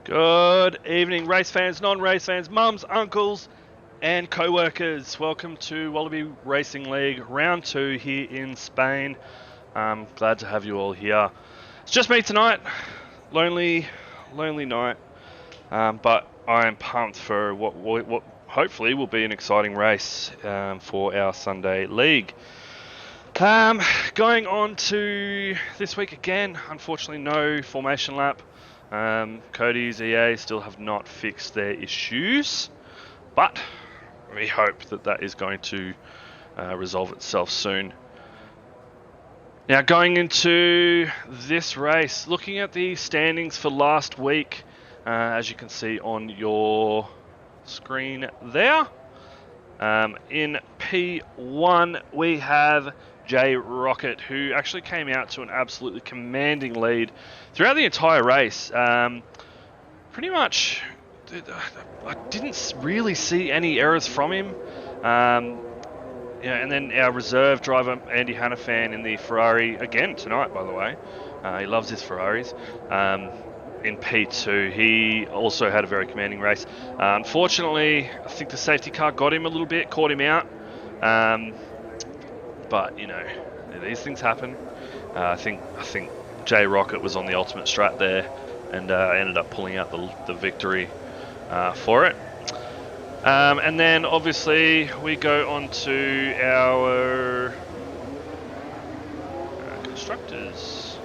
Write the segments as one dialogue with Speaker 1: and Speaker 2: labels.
Speaker 1: Good evening, race fans, non-race fans, mums, uncles, and co-workers. Welcome to Wallaby Racing League Round 2 here in Spain. I'm glad to have you all here. It's just me tonight. Lonely night. But I am pumped for what hopefully will be an exciting race for our Sunday league. Going on to this week again, unfortunately no formation lap. Cody's EA still have not fixed their issues, but we hope that is going to resolve itself soon. Now, going into this race, looking at the standings for last week, as you can see on your screen there, in P1 we have J Rocket, who actually came out to an absolutely commanding lead throughout the entire race. Pretty much, I didn't really see any errors from him. And then our reserve driver, Andy Hannafan, in the Ferrari, again tonight, by the way. He loves his Ferraris. In P2, he also had a very commanding race. Unfortunately, I think the safety car got him a little bit, caught him out. But, you know, these things happen. I think J Rocket was on the ultimate strat there and ended up pulling out the victory for it. And then, obviously, we go on to our constructors.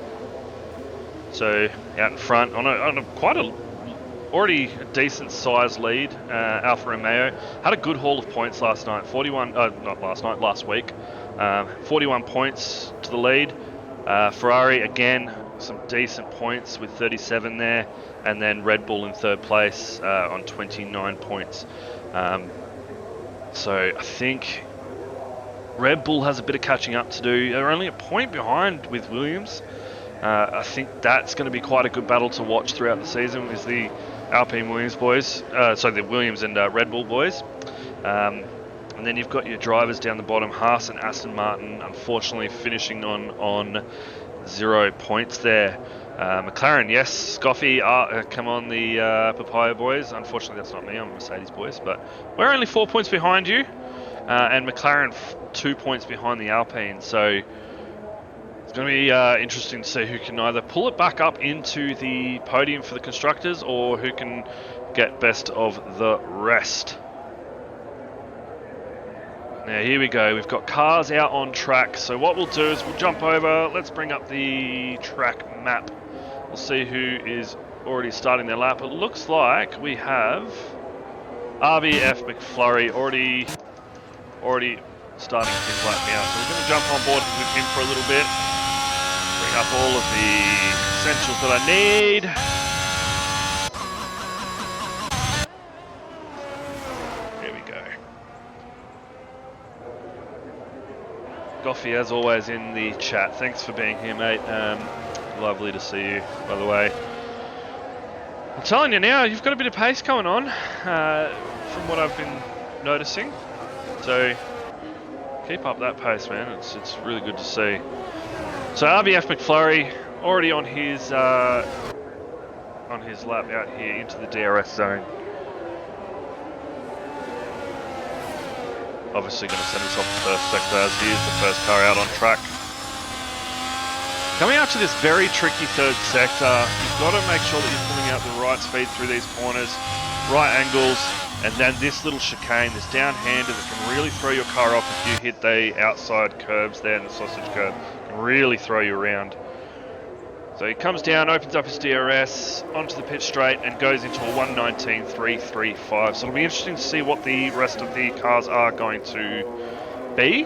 Speaker 1: So, out in front, on a quite a already a decent sized lead, Alfa Romeo had a good haul of points last night. Last week. 41 points to the lead. Ferrari, again, some decent points with 37 there. And then Red Bull in third place on 29 points. So I think Red Bull has a bit of catching up to do. They're only a point behind with Williams. I think that's going to be quite a good battle to watch throughout the season with the Alpine Williams boys. The Williams and Red Bull boys. And then you've got your drivers down the bottom, Haas and Aston Martin, unfortunately finishing on 0 points there. McLaren, yes, Scoffy, come on the Papaya boys. Unfortunately, that's not me, I'm Mercedes boys, but we're only 4 points behind you, and McLaren 2 points behind the Alpine. So it's going to be interesting to see who can either pull it back up into the podium for the constructors or who can get best of the rest. Now here we go, we've got cars out on track, so what we'll do is we'll jump over, let's bring up the track map. We'll see who is already starting their lap. It looks like we have RBF McFlurry already starting his lap now, so we're going to jump on board with him for a little bit, bring up all of the essentials that I need. Goffy, as always, in the chat. Thanks for being here, mate. Lovely to see you, by the way. I'm telling you now, you've got a bit of pace going on, from what I've been noticing. So, keep up that pace, man. It's really good to see. So, RBF McFlurry, already on his lap out here into the DRS zone. Obviously going to send us off the first sector as he is the first car out on track. Coming out to this very tricky third sector, you've got to make sure that you're pulling out the right speed through these corners, right angles, and then this little chicane, this down-hander that can really throw your car off if you hit the outside curbs there in the sausage curb. Can really throw you around. So he comes down, opens up his DRS, onto the pit straight, and goes into a 1:19.335. So it'll be interesting to see what the rest of the cars are going to be.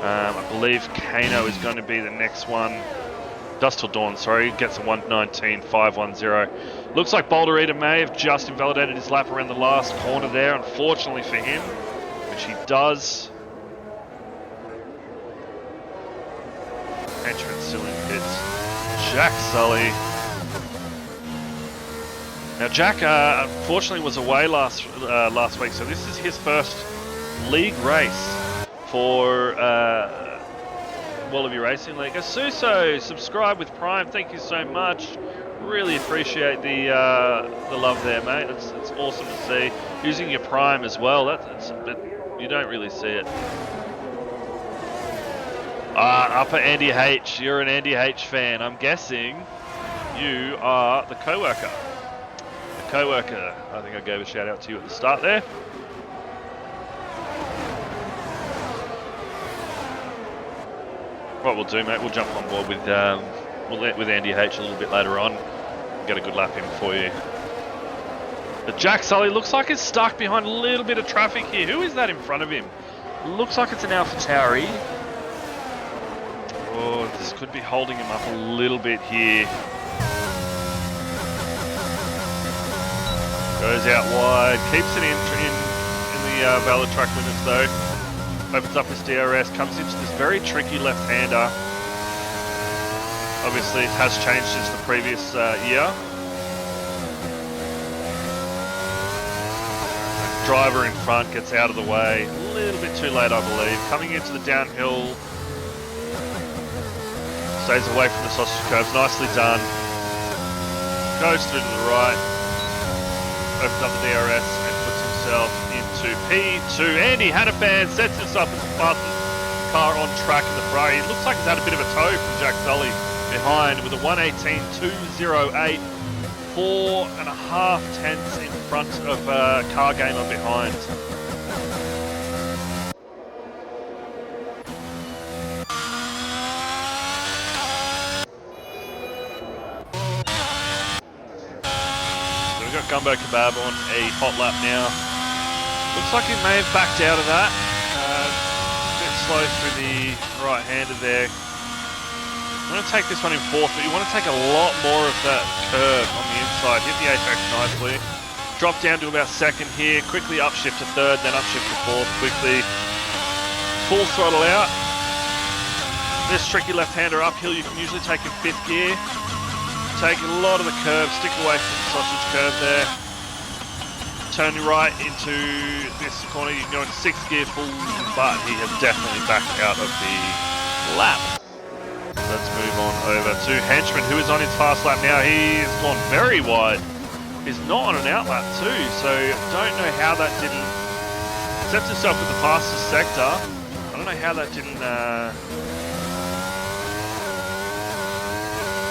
Speaker 1: I believe Kano is going to be the next one. Dust Till Dawn, sorry, gets a 1:19.510. Looks like Boulderita may have just invalidated his lap around the last corner there, unfortunately for him, which he does. Entrance still in pits. Jack Sully. Now Jack, unfortunately, was away last week, so this is his first league race for Wallaby Racing League. Asuso, subscribe with Prime, thank you so much. Really appreciate the love there, mate. It's awesome to see. Using your prime as well. But you don't really see it. Upper Andy H. You're an Andy H fan. I'm guessing you are the co-worker. The co-worker. I think I gave a shout out to you at the start there. What we'll do, mate, we'll jump on board with Andy H a little bit later on. Get a good lap in for you. But Jack Sully looks like he's stuck behind a little bit of traffic here. Who is that in front of him? Looks like it's an AlphaTauri. Oh, this could be holding him up a little bit here. Goes out wide, keeps it in the valid track limits though. Opens up his DRS, comes into this very tricky left-hander. Obviously it has changed since the previous year. Driver in front gets out of the way, a little bit too late I believe. Coming into the downhill, stays away from the sausage curves, nicely done. Goes through to the right, opens up the DRS and puts himself into P2. Andy Hannafan sets himself as the fastest car on track in the Ferrari. It looks like he's had a bit of a tow from Jack Sully behind with a 1:18.208, 4.5 tenths in front of Car Gamer behind. So we've got Gumbo Kebab on a hot lap now. Looks like he may have backed out of that. A bit slow through the right-hander there. You want to take this one in fourth, but you want to take a lot more of that curve on the inside. Hit the apex nicely. Drop down to about second here. Quickly upshift to third, then upshift to fourth. Quickly full throttle out. This tricky left-hander uphill you can usually take in fifth gear. Take a lot of the curve, stick away from the sausage curve there. Turn right into this corner, you can go into sixth gear full, but he has definitely backed out of the lap. Let's move on over to Henchman, who is on his fast lap now. He's gone very wide. He's not on an outlap too, so don't know how that didn't... Sets himself with the fastest sector. I don't know how that didn't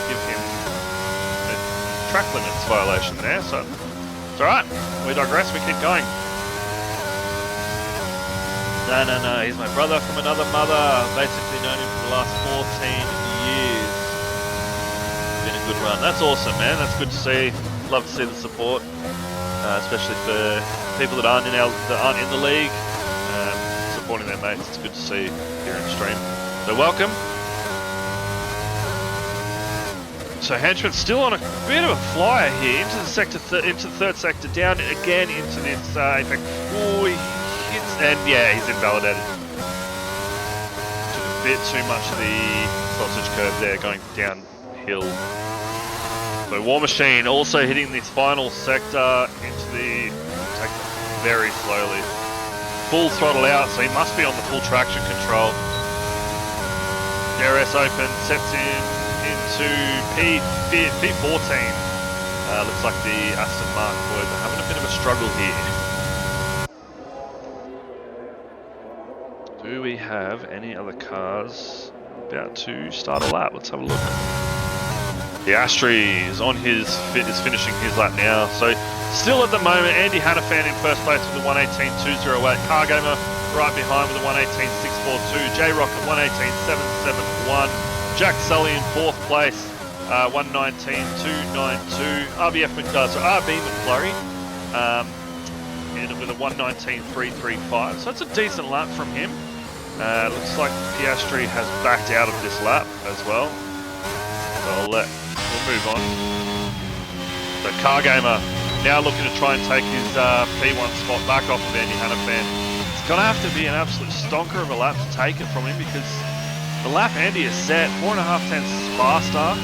Speaker 1: give him a track limits violation there, so it's alright. We digress, we keep going. No, he's my brother from another mother. Basically known him for the last 14 years. Been a good run. That's awesome, man. That's good to see. Love to see the support, especially for people that aren't in the league, supporting their mates. It's good to see here in stream. So welcome. So Henchman's still on a bit of a flyer here into the into the third sector, down again into this apex. Oh, he hits, and yeah, he's invalidated. Took a bit too much of the sausage curve there, going downhill. So War Machine also hitting this final sector into the, take it very slowly. Full throttle out, so he must be on the full traction control. DRS open, sets him into P14. Looks like the Aston Martin boys are having a bit of a struggle here. Do we have any other cars about to start a lap? Let's have a look. The Astri is is finishing his lap now. So still at the moment, Andy Hannafan in first place with a 1:18.208. Car Gamer right behind with a 1:18.642. J-Rock at 1:18.771. Jack Sully in fourth place, 1:19.292. RB McFlurry with a 1:19.335. So that's a decent lap from him. Looks like Piastri has backed out of this lap as well. So we'll move on. So Car Gamer now looking to try and take his P1 spot back off of Andy Hannafan. It's going to have to be an absolute stonker of a lap to take it from him, because the lap Andy is set 4.5 tenths faster.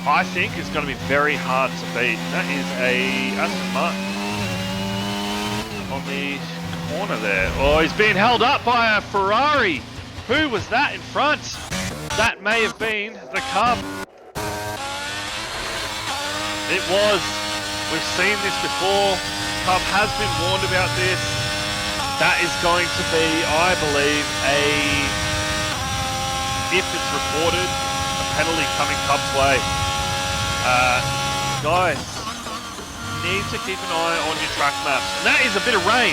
Speaker 1: I think is going to be very hard to beat. That is a Aston Martin on the corner there. Oh, he's being held up by a Ferrari. Who was that in front? That may have been the car. It was. We've seen this before. Pub has been warned about this. That is going to be, I believe, if it's reported, a penalty coming Cubs' way. Guys, need to keep an eye on your track maps. And that is a bit of rain.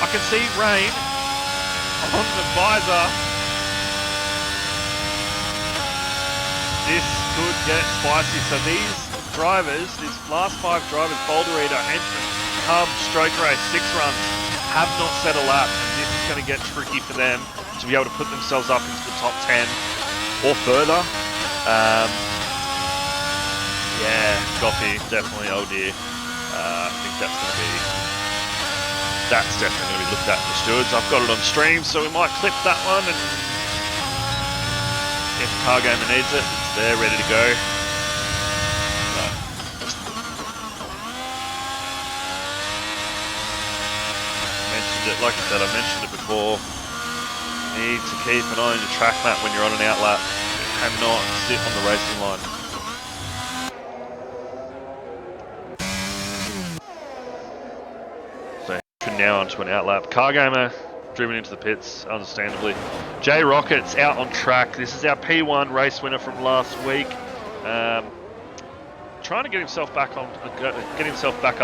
Speaker 1: I can see rain on the visor. This could get spicy. So these drivers, these last 5 drivers, Boulder Eater, Henchman, Hub, Stroke Race, 6 runs, have not set a lap. And this is going to get tricky for them to be able to put themselves up into the top 10 or further. Yeah, Goffy, definitely, oh dear. I think that's definitely going to be looked at in the stewards. I've got it on stream, so we might clip that one, and if Car Gamer needs it, it's there, ready to go. Like I said, I mentioned it before, need to keep an eye on your track map when you're on an outlap. You cannot sit on the racing line. So now onto an outlap. Car Gamer driven into the pits, understandably. J Rocket's out on track. This is our P1 race winner from last week. Trying to get himself back up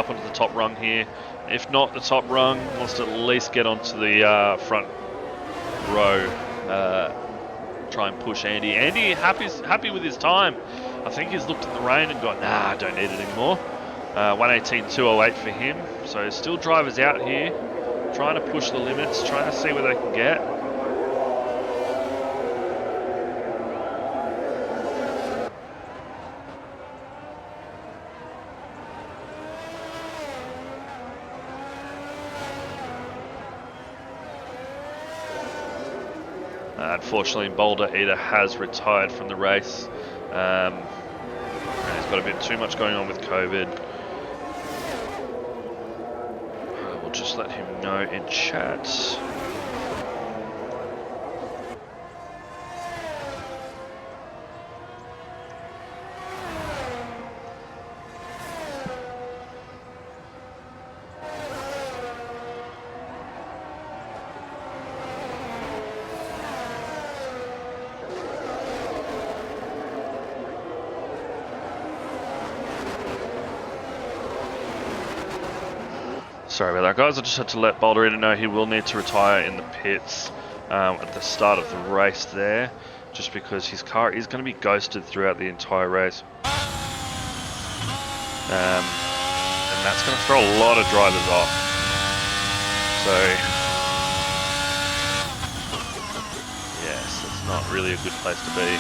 Speaker 1: onto the top rung here. If not the top rung, wants to at least get onto the front row. Try and push Andy. Andy happy with his time. I think he's looked at the rain and gone, nah, I don't need it anymore. 118.208 for him. So still drivers out here, trying to push the limits, trying to see where they can get. Unfortunately, Boulder Eater has retired from the race. And he's got a bit too much going on with COVID. We'll just let him know in chat. Sorry about that, guys. I just had to let Boulder Eater know he will need to retire in the pits at the start of the race there, just because his car is going to be ghosted throughout the entire race. And that's going to throw a lot of drivers off. So, yes, it's not really a good place to be.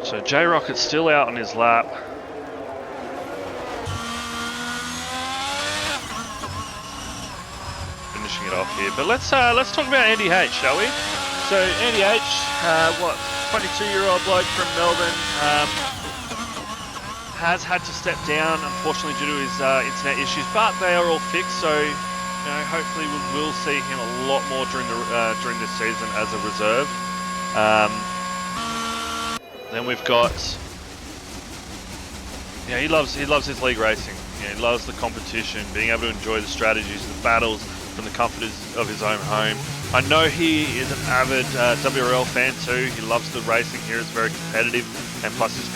Speaker 1: So J-Rocket's still out on his lap. Finishing it off here. But let's talk about Andy H, shall we? So Andy H, 22-year-old bloke from Melbourne, has had to step down, unfortunately, due to his internet issues, but they are all fixed. So hopefully we will see him a lot more during this season as a reserve. Then we've got, he loves his league racing. He loves the competition, being able to enjoy the strategies, the battles from the comfort of his own home. I know he is an avid WRL fan too. He loves the racing here. It's very competitive, and plus he's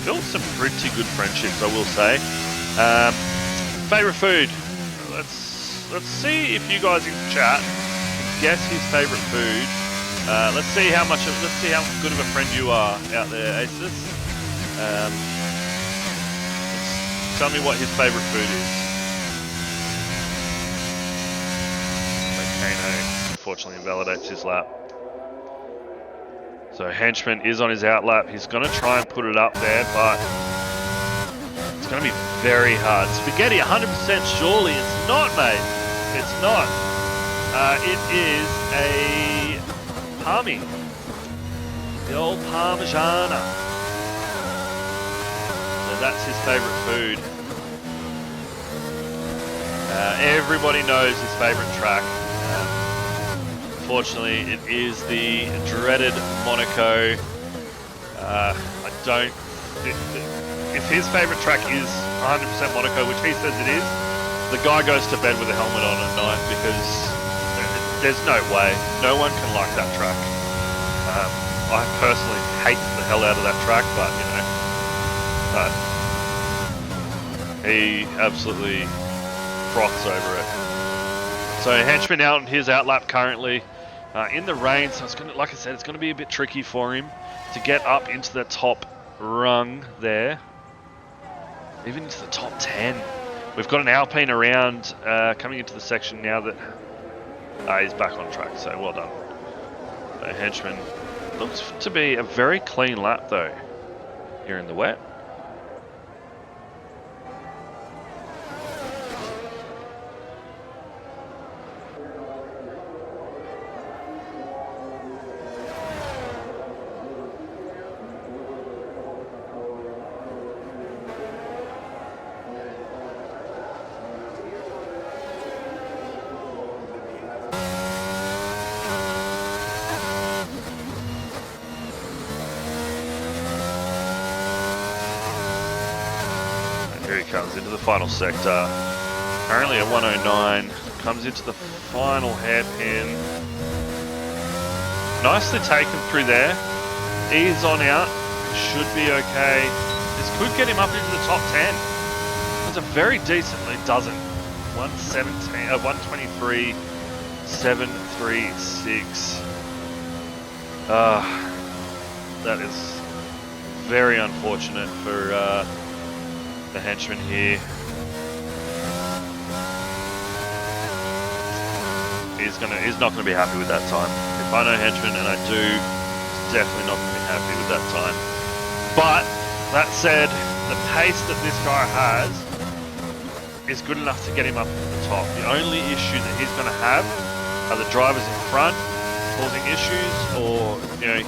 Speaker 1: built some pretty good friendships, I will say. Favorite food? Let's see if you guys in chat can guess his favorite food. Let's see how good of a friend you are out there, Aces. Tell me what his favourite food is. Kano unfortunately invalidates his lap. So Henchman is on his outlap. He's going to try and put it up there, but it's going to be very hard. Spaghetti 100% surely. It's not, mate. It's not. It is a Parmy. The old Parmigiana. So that's his favourite food. Everybody knows his favourite track. unfortunately, it is the dreaded Monaco. I don't... If his favourite track is 100% Monaco, which he says it is, the guy goes to bed with a helmet on at night because there's no way. No one can like that track. I personally hate the hell out of that track, but, he absolutely froths over it. So Henchman out in his outlap currently in the rain, so it's going to, like I said, it's going to be a bit tricky for him to get up into the top rung there, even into the top 10. We've got an Alpine around coming into the section now that he's back on track, so well done. So Henchman looks to be a very clean lap though here in the wet. Comes into the final sector, currently at 109, comes into the final hairpin. Nicely taken through there, ease on out, should be okay. This could get him up into the top 10. It's a very decent, it doesn't. 123, 736. That is very unfortunate for the Henchman here. He's not gonna be happy with that time. If I know Henchman, and I do, he's definitely not gonna be happy with that time. But that said, the pace that this guy has is good enough to get him up to the top. The only issue that he's gonna have are the drivers in front causing issues, or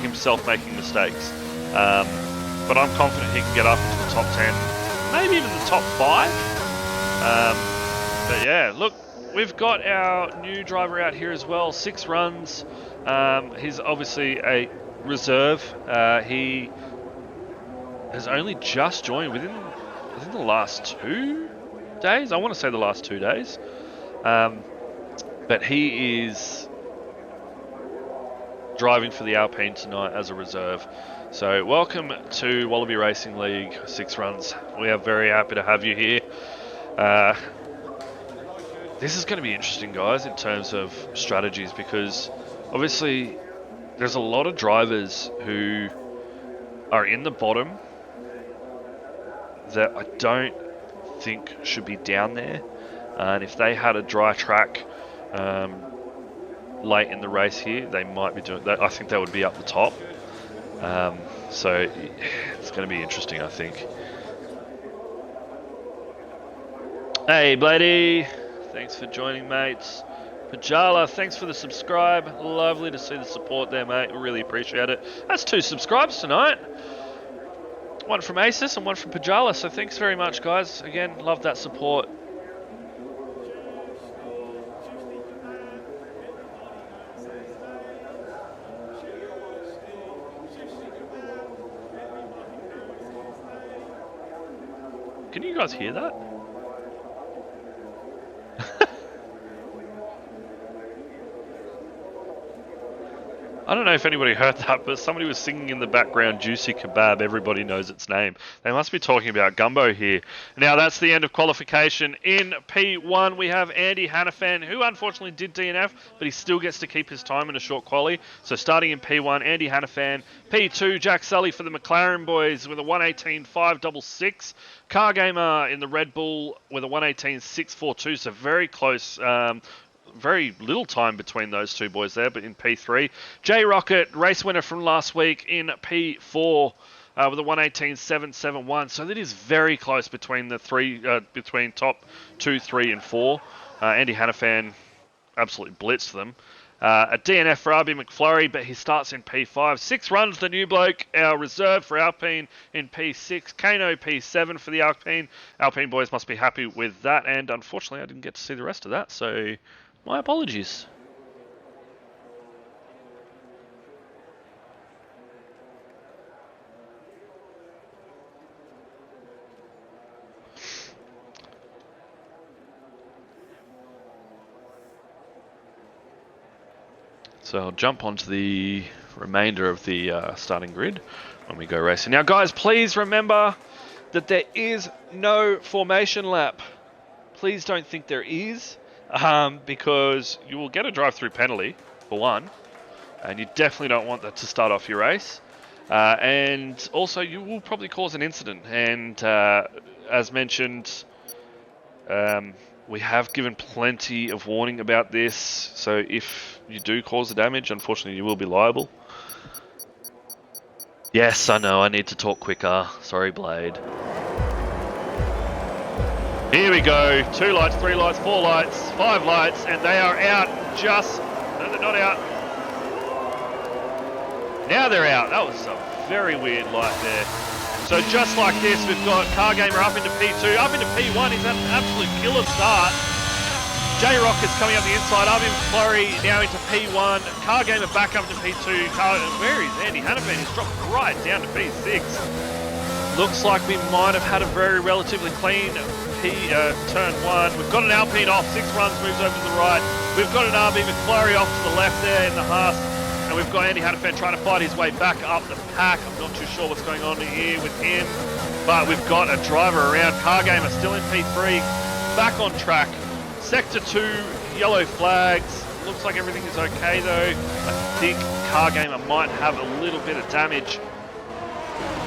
Speaker 1: himself making mistakes. But I'm confident he can get up into the top 10. Maybe even the top 5. But yeah, look, we've got our new driver out here as well. 6 runs. He's obviously a reserve. He has only just joined within the last 2 days. I want to say the last 2 days. But he is driving for the Alpine tonight as a reserve. So welcome to Wallaby Racing League 6 runs. We are very happy to have you here. This is going to be interesting, guys, in terms of strategies, because obviously there's a lot of drivers who are in the bottom that I don't think should be down there. And if they had a dry track late in the race here, they might be doing that. I think they would be up the top. So it's going to be interesting, I think. Hey, Bladey. Thanks for joining, mates. Pajala, thanks for the subscribe. Lovely to see the support there, mate. We really appreciate it. That's 2 subscribes tonight. One from Asus and one from Pajala. So thanks very much, guys. Again, love that support. Can you guys hear that? I don't know if anybody heard that, but somebody was singing in the background, Juicy Kebab, everybody knows its name. They must be talking about Gumbo here. Now, that's the end of qualification. In P1, we have Andy Hannafan, who unfortunately did DNF, but he still gets to keep his time in a short quali. So starting in P1, Andy Hannafan. P2, Jack Sully for the McLaren boys with a 118.566. Car Gamer in the Red Bull with a 118.642, so very close. Very little time between those two boys there, but in P3. J Rocket, race winner from last week in P4 with a 118.771. So that is very close between the between top 2, 3, and 4. Andy Hannafan absolutely blitzed them. A DNF for RB McFlurry, but he starts in P5. 6 runs, the new bloke. Our reserve for Alpine in P6. Kano P7 for the Alpine. Alpine boys must be happy with that, and unfortunately I didn't get to see the rest of that, so my apologies. So I'll jump onto the remainder of the starting grid when we go racing. Now, guys, please remember that there is no formation lap. Please don't think there is, because you will get a drive-through penalty, for one, and you definitely don't want that to start off your race. And also, you will probably cause an incident. And as mentioned, we have given plenty of warning about this. So if you do cause the damage, unfortunately, you will be liable. Yes, I know, I need to talk quicker. Sorry, Blade. Here we go. 2 lights, 3 lights, 4 lights, 5 lights, and they are out just... No, they're not out. Now they're out. That was a very weird light there. So just like this, we've got Car Gamer up into P2, up into P1. He's had an absolute killer start. J-Rocket's coming up the inside. Arvin McClurry now into P1. Car Gamer back up to P2. Where is Andy Hannafan? He's dropped right down to P6. Looks like we might have had a very relatively clean turn 1. We've got an Alpine off. 6 runs, moves over to the right. We've got an RB McClurry off to the left there in the Haas. And we've got Andy Hannafan trying to fight his way back up the pack. I'm not too sure what's going on here with him. But we've got a driver around. Car Gamer still in P3. Back on track. Sector 2, yellow flags. Looks like everything is okay though. I think Car Gamer might have a little bit of damage.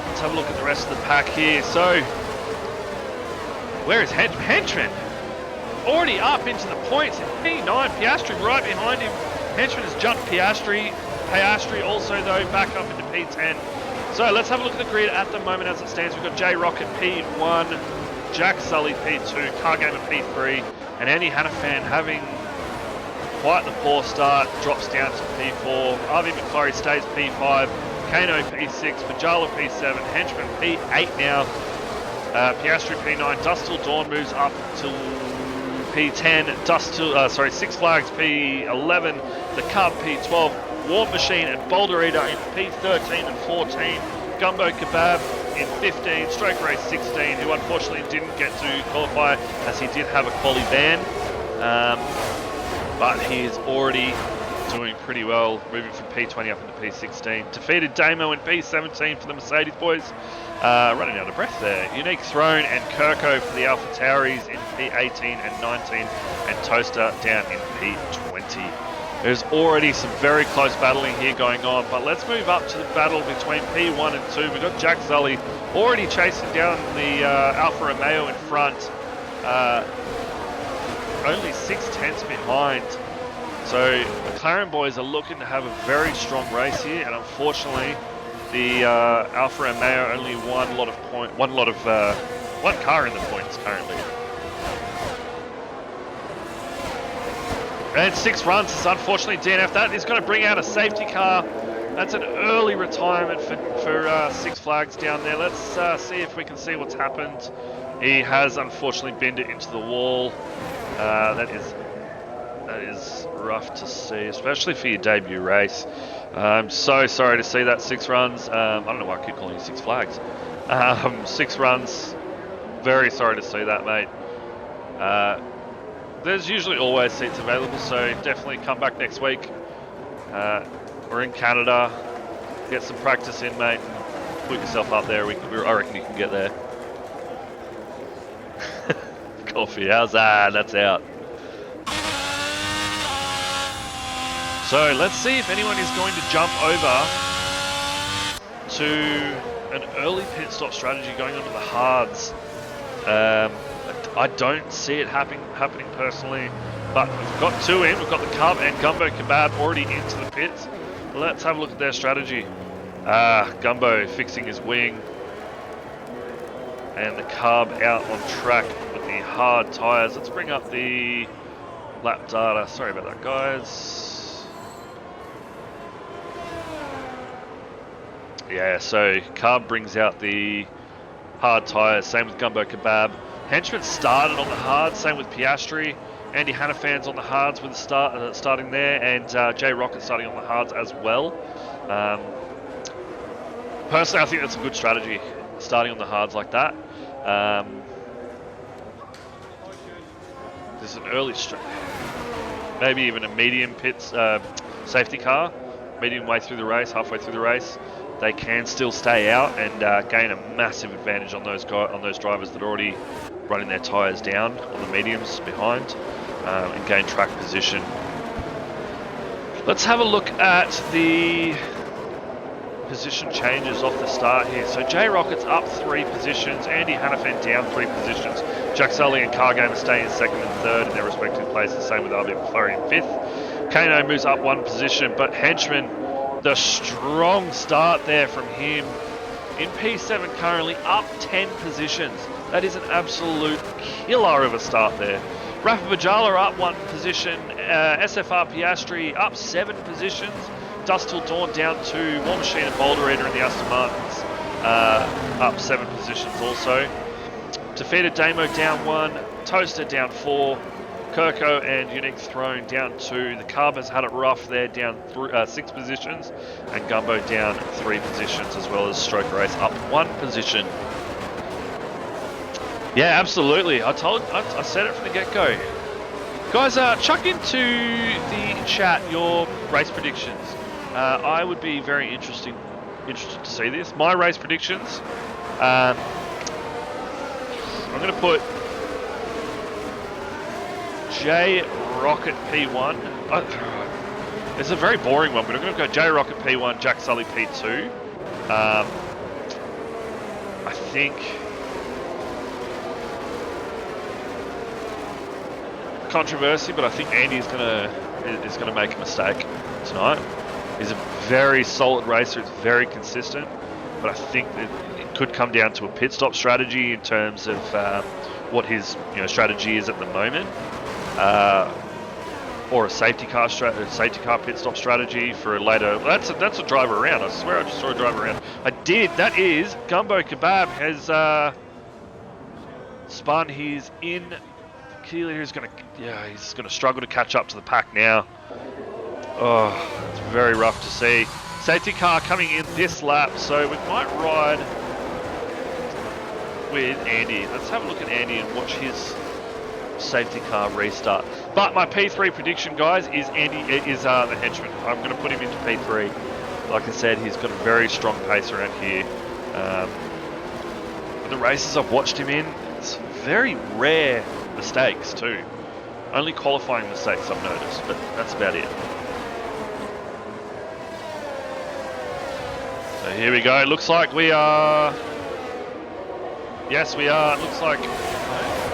Speaker 1: Let's have a look at the rest of the pack here. So, where is Henchman? Already up into the points in P9. Piastri right behind him. Henchman has jumped Piastri. Piastri also though back up into P10. So let's have a look at the grid at the moment as it stands. We've got J-Rocket P1, Jack Sully P2, Car Gamer P3, and Andy Hannafan having quite the poor start, drops down to P4. RV McClurry stays P5, Kano P6, Fajala P7, Henchman P8 now, Piastri P9, Dust Till Dawn moves up to P10, Six Flags P11, the Cub P12, Warp Machine and Boulder Eater in P13 and 14, Gumbo Kebab in 15, Stroke Race 16, who unfortunately didn't get to qualify as he did have a quali ban, but he is already doing pretty well, moving from P20 up into P16. Defeated Damo in P17 for the Mercedes boys, running out of breath there. Unique Throne and Kirko for the Alpha Tauris in P18 and 19, and Toaster down in P20. There's already some very close battling here going on, but let's move up to the battle between P1 and 2. We've got Jack Sully already chasing down the Alfa Romeo in front, only 6/10 behind. So McLaren boys are looking to have a very strong race here, and unfortunately, the Alfa Romeo only one car in the points currently. And 6 runs is unfortunately DNF. That is going to bring out a safety car. That's an early retirement for Six Flags down there. Let's see if we can see what's happened. He has unfortunately binned it into the wall. That is rough to see, especially for your debut race. I'm so sorry to see that. 6 runs. I don't know why I keep calling you Six Flags. 6 runs. Very sorry to see that, mate. There's usually always seats available, so definitely come back next week. We're in Canada. Get some practice in, mate. Put yourself up there. I reckon you can get there. Coffee, how's that? That's out. So let's see if anyone is going to jump over to an early pit stop strategy going onto the hards. I don't see it happening personally, but we've got 2 in. We've got the Cub and Gumbo Kebab already into the pits. Let's have a look at their strategy. Gumbo fixing his wing, and the Cub out on track with the hard tyres. Let's bring up the lap data. Sorry about that, guys. Yeah, so Cub brings out the hard tyres. Same with Gumbo Kebab. Henchman started on the hard, same with Piastri. Andy Hannafan's on the hards with the starting there, and J-Rocket starting on the hards as well. Personally, I think that's a good strategy, starting on the hards like that. There's an early maybe even a medium pits safety car, medium way through the race, halfway through the race, they can still stay out and gain a massive advantage on those drivers that are already running their tyres down on the mediums behind, and gain track position. Let's have a look at the position changes off the start here. So J Rocket's up 3 positions, Andy Hannafin down 3 positions, Jack Sully and Cargamer stay in 2nd and 3rd in their respective places, same with RB McFlurry in 5th. Kano moves up 1 position, but Henchman, the strong start there from him in P7 currently up 10 positions. That is an absolute killer of a start there. Rafa Bajala up 1 position, SFR Piastri up 7 positions, Dust Till Dawn down 2, War Machine and Boulder Eater in the Aston Martins up 7 positions also. Defeated Damo down 1, Toaster down 4, Kirko and Unique Throne down 2. The Carbons had it rough there, down 6 positions, and Gumbo down 3 positions, as well as Stroke Race up 1 position. Yeah, absolutely. I said it from the get-go. Guys, chuck into the chat your race predictions. I would be very interested to see this. My race predictions. I'm going to put J Rocket P1. It's a very boring one, but I'm going to go J Rocket P1, Jack Sully P2. I think controversy, but I think Andy is going to make a mistake tonight. He's a very solid racer. It's very consistent, but I think that it could come down to a pit stop strategy in terms of what his strategy is at the moment, or a safety car pit stop strategy for a later. That's a driver around. I swear I just saw a driver around. I did. That is Gumbo Kebab has spun. He's in. Keely, who's he's gonna struggle to catch up to the pack now. Oh, it's very rough to see. Safety car coming in this lap, so we might ride with Andy. Let's have a look at Andy and watch his safety car restart. But my P3 prediction, guys, is the Henchman. I'm going to put him into P3. Like I said, he's got a very strong pace around here. The races I've watched him in, it's very rare mistakes too. Only qualifying mistakes I've noticed, but that's about it. So here we go. It looks like we are. Yes, we are. It looks like.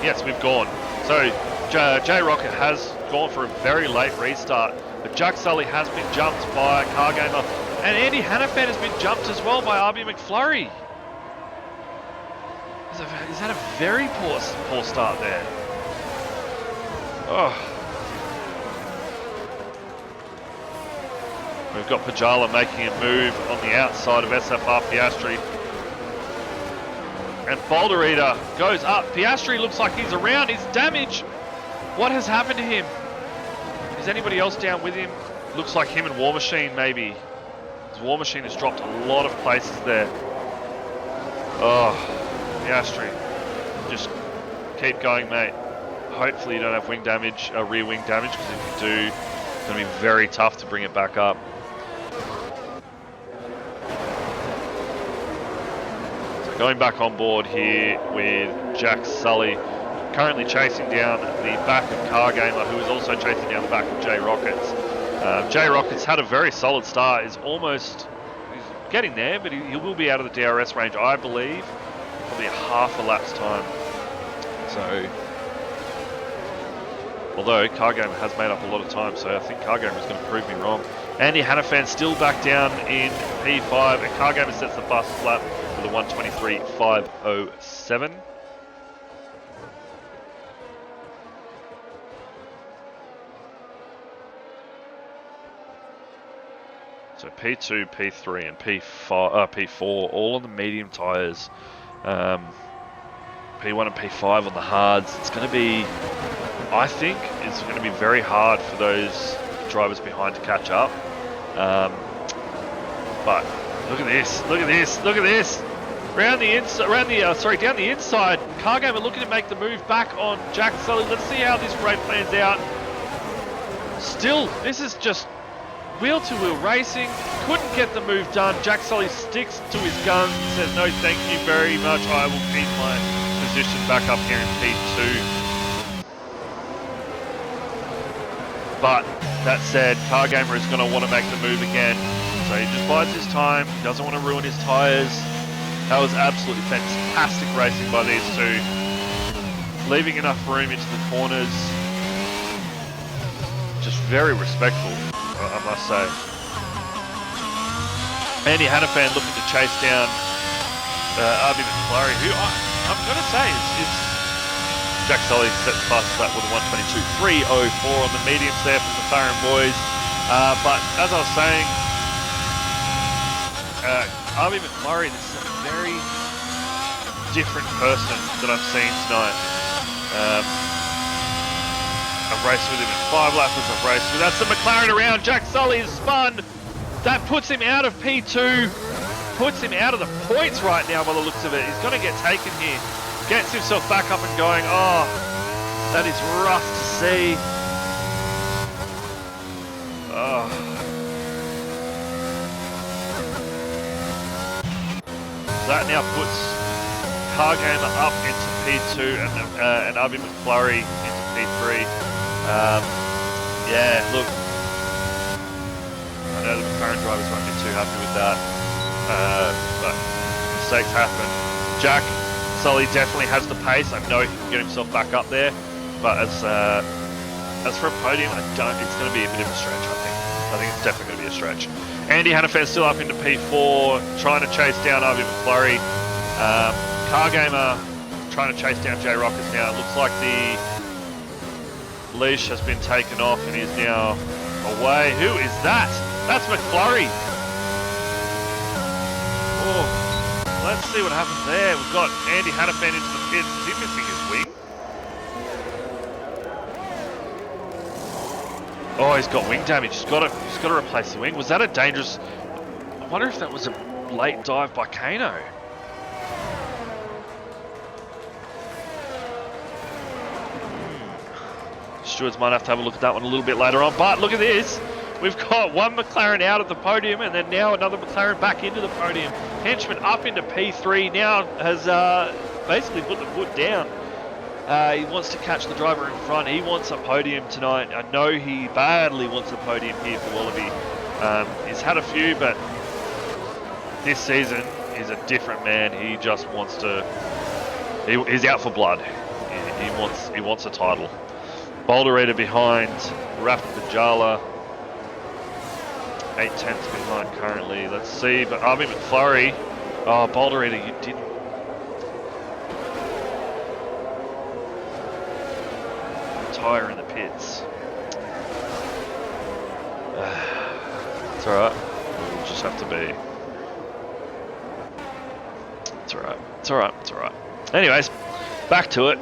Speaker 1: Yes, we've gone. So J Rocket has gone for a very late restart, but Jack Sully has been jumped by Cargamer, and Andy Hannafan has been jumped as well by RB McFlurry. Is that a very poor start there? Oh. We've got Pajala making a move on the outside of SFR Piastri. And Boulder Eater goes up. Piastri looks like he's around. He's damaged. What has happened to him? Is anybody else down with him? Looks like him and War Machine maybe. His War Machine has dropped a lot of places there. Oh, Piastri. Just keep going, mate. Hopefully you don't have wing damage, rear wing damage, because if you do, it's going to be very tough to bring it back up. So going back on board here with Jack Sully, currently chasing down the back of Cargamer, who is also chasing down the back of J Rockets. J Rockets had a very solid start, he's getting there, but he will be out of the DRS range, I believe, probably a half a lap's time. So, although Cargamer has made up a lot of time, so I think Cargamer is going to prove me wrong. Andy Hannafan still back down in P5, and Cargamer sets the fastest lap with a 1:23.507. So P2, P3, and P4 all on the medium tyres. P1 and P5 on the hards. It's going to be, I think, it's going to be very hard for those drivers behind to catch up. But look at this! Look at this! Look at this! Down the inside. Cargamer looking to make the move back on Jack Sully. Let's see how this race plans out. Still, this is just wheel-to-wheel racing, couldn't get the move done. Jack Sully sticks to his guns and says, no, thank you very much. I will keep my position back up here in P2. But that said, Car Gamer is going to want to make the move again. So he just bides his time. He doesn't want to ruin his tyres. That was absolutely fantastic racing by these two. Leaving enough room into the corners. Just very respectful, I must say. Andy Hannafan looking to chase down RB McFlurry, who I'm going to say is Jack Sully set the fastest lap with a 1:22.304 on the mediums there from the McLaren boys. But as I was saying, RB McFlurry, this is a very different person that I've seen tonight. I've raced with him in 5 lappers, I've raced with that's the McLaren around. Jack Sully is spun. That puts him out of P2, puts him out of the points right now by the looks of it. He's going to get taken here. Gets himself back up and going. Oh, that is rough to see. Oh. That now puts Car Gamer up into P2 and RB McFlurry into P3. Yeah, look, I know the McLaren drivers won't be too happy with that, but mistakes happen. Jack Sully definitely has the pace. I know he can get himself back up there, but as for a podium, it's going to be a bit of a stretch, I think it's definitely going to be a stretch. Andy Hannafan still up into P4, trying to chase down RB McFlurry. Car Gamer trying to chase down J Rockets now. It looks like the leash has been taken off and is now away. Who is that? That's McFlurry. Oh, let's see what happens there. We've got Andy Hannafan into the pits. Is he missing his wing? Oh, he's got wing damage. He's got to replace the wing. Was that a dangerous? I wonder if that was a late dive by Kano. Stewards might have to have a look at that one a little bit later on. But look at this. We've got one McLaren out of the podium and then now another McLaren back into the podium. Henchman up into P3 now has basically put the foot down. He wants to catch the driver in front. He wants a podium tonight. I know he badly wants a podium here for Wallaby. He's had a few, but this season he's a different man. He just wants to. He's out for blood. He wants a title. Boulder Eater behind Raf Bajala. 8 tenths behind currently. Let's see, but RB McFlurry. Oh, Boulder Eater, you didn't. Tire in the pits. It's alright. We'll just have to be. It's alright. It's alright. It's alright. Anyways, back to it.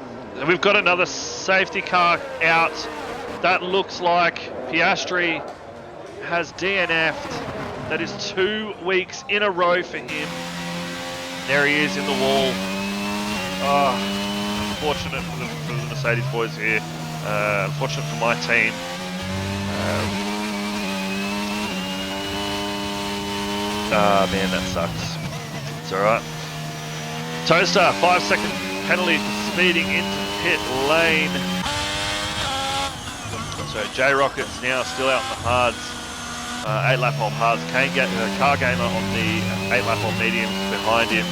Speaker 1: We've got another safety car out. That looks like Piastri has DNF'd. That is 2 weeks in a row for him. There he is in the wall. Oh, unfortunate for the Mercedes boys here. Unfortunate for my team. Man, that sucks. It's alright. Toaster, 5-second penalty for speeding into pit lane. So J Rockets now still out in the hards. 8 lap on hards. Car Gamer on the 8 lap on mediums behind him.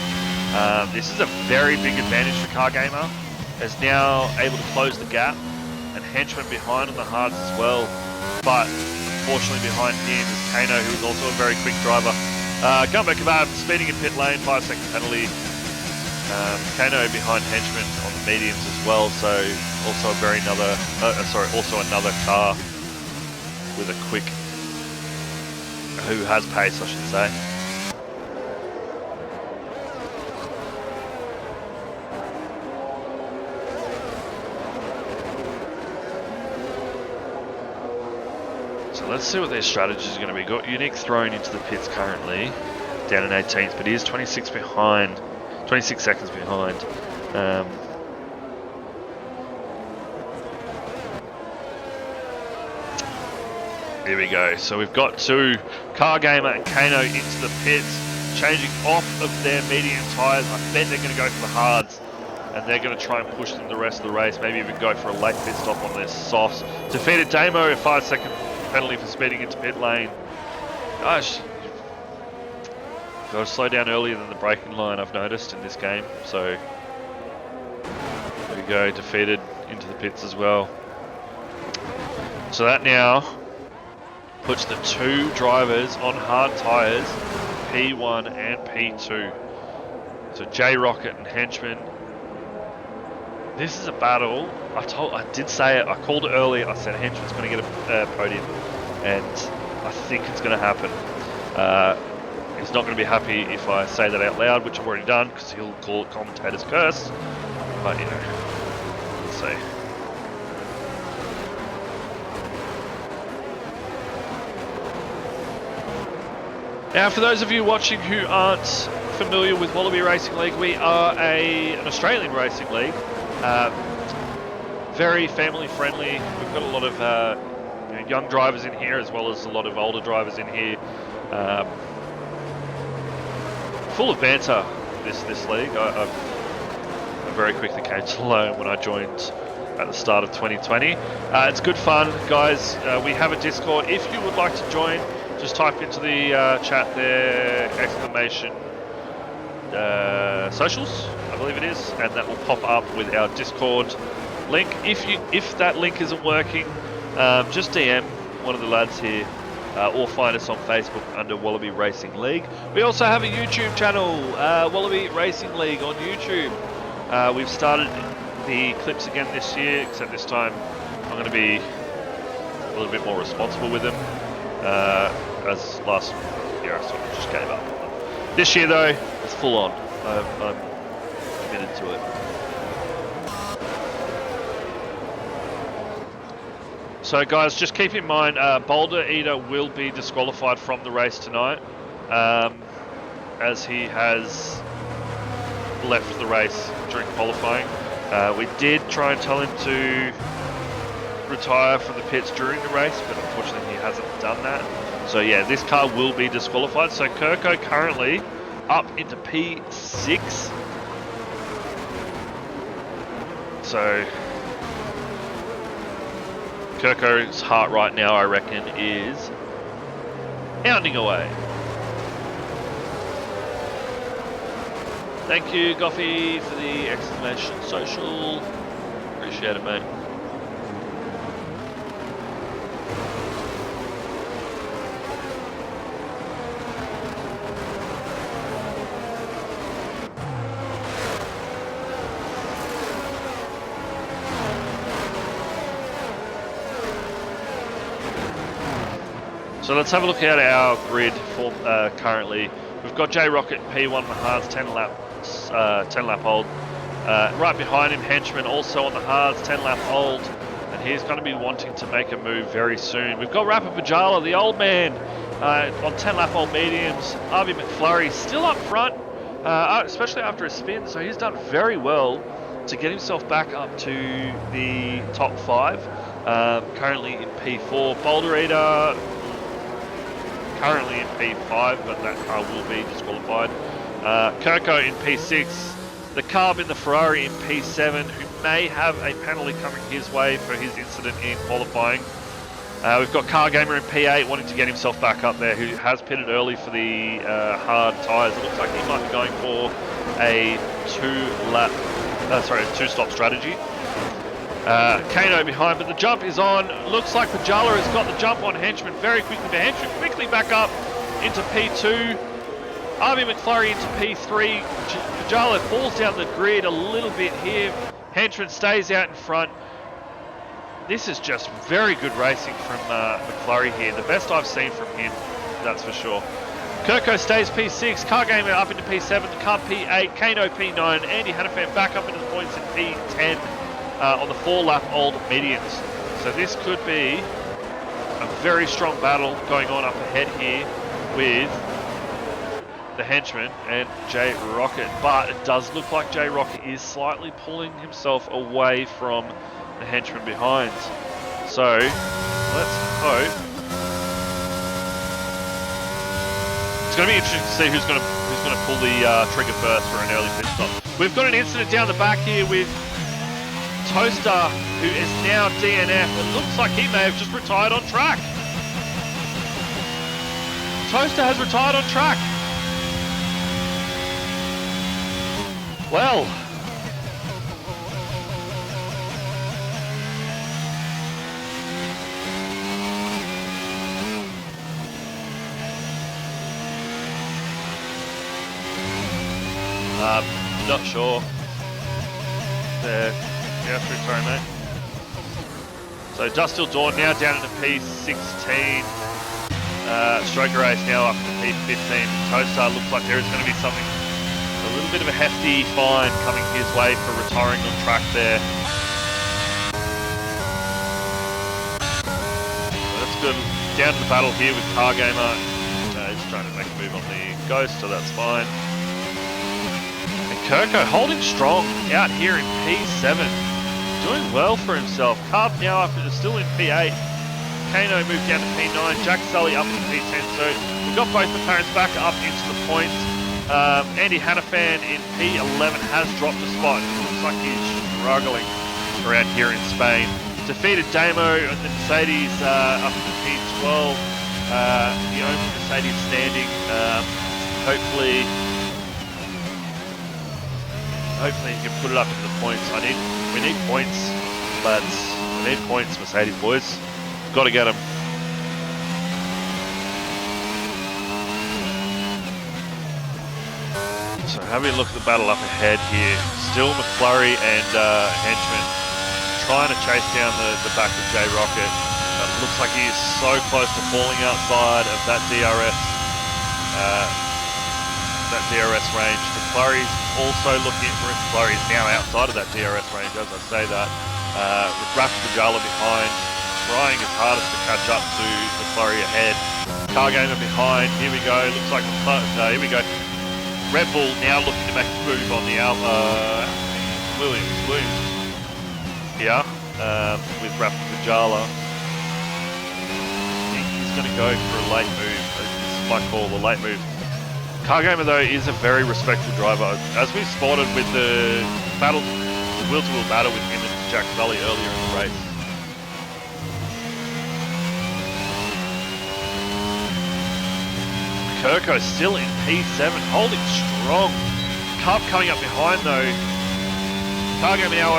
Speaker 1: This is a very big advantage for Car Gamer. Is now able to close the gap. And Henchman behind on the hards as well. But unfortunately behind him is Kano, who is also a very quick driver. Gunback Kebab speeding in pit lane, 5-second penalty. Kano behind Henchman on the mediums as well, so also also another car with a quick, who has pace, I should say. So let's see what their strategy is going to be. Got Unique thrown into the pits currently, down in 18th, but he is 26 behind. 26 seconds behind. Here we go. So we've got two, Car Gamer and Kano into the pits, changing off of their medium tyres. I bet they're going to go for the hards, and they're going to try and push them the rest of the race. Maybe even go for a late pit stop on their softs. Defeated Damo, a 5-second penalty for speeding into pit lane. Gosh, you've got to slow down earlier than the braking line, I've noticed in this game. So there we go, defeated into the pits as well. So that now puts the two drivers on hard tyres, P1 and P2. So J-Rocket and Henchman. This is a battle. I did say it, I called it earlier. I said Henchman's going to get a podium, and I think it's going to happen. He's not going to be happy if I say that out loud, which I've already done, because he'll call it commentator's curse. But, you know, we'll see. Now, for those of you watching who aren't familiar with Wallaby Racing League, we are an Australian racing league. Very family friendly. We've got a lot of young drivers in here, as well as a lot of older drivers in here. Full of banter, this league. I very quickly came to learn when I joined at the start of 2020. It's good fun, guys. We have a Discord. If you would like to join, just type into the chat there, exclamation socials, I believe it is, and that will pop up with our Discord link. If that link isn't working, just DM one of the lads here, or find us on Facebook under Wallaby Racing League. We also have a YouTube channel, Wallaby Racing League on YouTube. We've started the clips again this year, except this time I'm going to be a little bit more responsible with them. As last year I sort of just gave up. This year though, it's full on. I'm committed to it. So guys, just keep in mind, Boulder Eater will be disqualified from the race tonight, as he has left the race during qualifying. We did try and tell him to retire from the pits during the race, but unfortunately he hasn't done that. So yeah, this car will be disqualified. So Kirko currently up into P6. So Kirko's heart right now, I reckon, is pounding away. Thank you, Goffy, for the exclamation social. Appreciate it, mate. So let's have a look at our grid for currently. We've got J-Rocket P1 on the hards, 10 lap old. Right behind him, Henchman also on the hards, 10 lap old. And he's going to be wanting to make a move very soon. We've got Rapper Pajala, the old man, on 10 lap old mediums. RV McFlurry still up front, especially after a spin. So he's done very well to get himself back up to the top 5. Currently in P4. Boulder Eater currently in P5, but that car will be disqualified. Kirko in P6, the Carb in the Ferrari in P7, who may have a penalty coming his way for his incident in qualifying. We've got Car Gamer in P8 wanting to get himself back up there, who has pitted early for the hard tyres. It looks like he might be going for a two-stop strategy. Kano behind, but the jump is on. Looks like Pajala has got the jump on Henchman very quickly, but Henchman quickly back up into P2. RV McFlurry into P3. Pajala falls down the grid a little bit here. Henchman stays out in front. This is just very good racing from McFlurry here. The best I've seen from him, that's for sure. Kirko stays P6, Car Gamer up into P7, the car P8, Kano P9, Andy Hannafan back up into the points in P10. On the 4-lap old mediums. So this could be a very strong battle going on up ahead here with the Henchman and J-Rocket. But it does look like J-Rocket is slightly pulling himself away from the Henchman behind. So let's hope It's going to be interesting to see who's going to pull the trigger first for an early pit stop. We've got an incident down the back here with Toaster, who is now DNF. It looks like he may have just retired on track. Toaster has retired on track. Well. Not sure. There. Yeah, sorry, mate. So Dust Till Dawn now down into P16. Stroker Race now up to P15. Toaster looks like there is going to be something, a little bit of a hefty fine coming his way for retiring on track there. So that's good. Down to the battle here with Car Gamer. He's trying to make a move on the Ghost, so that's fine. Kirko holding strong out here in P7, doing well for himself. Carb now up, still in P8. Kano moved down to P9. Jack Sully up in P10. So we've got both the parents back up into the points. Andy Hannafan in P11 has dropped a spot. It looks like he's struggling around here in Spain. Defeated Damo and the Mercedes up in P12. The only Mercedes standing. Hopefully he can put it up into the points. We need points, lads. We need points, Mercedes boys. Got to get them. So having a look at the battle up ahead here. Still McFlurry and Henchman trying to chase down the back of J Rocket. It looks like he is so close to falling outside of that DRS range. McFlurry's also looking for it. McFlurry's now outside of that DRS range, as I say that. With Rapid Bajala behind, trying his hardest to catch up to McFlurry ahead. Car Gamer behind. Here we go. Looks like here we go. Red Bull now looking to make a move on the Williams here with Rapid Bajala. I think he's going to go for a late move. This is my call, a late move. Car Gamer though is a very respectful driver, as we spotted with the battle, the wheel-to-wheel battle with him and Jack Sully earlier in the race. Kirko still in P7, holding strong. Carb coming up behind though. Car Gamer now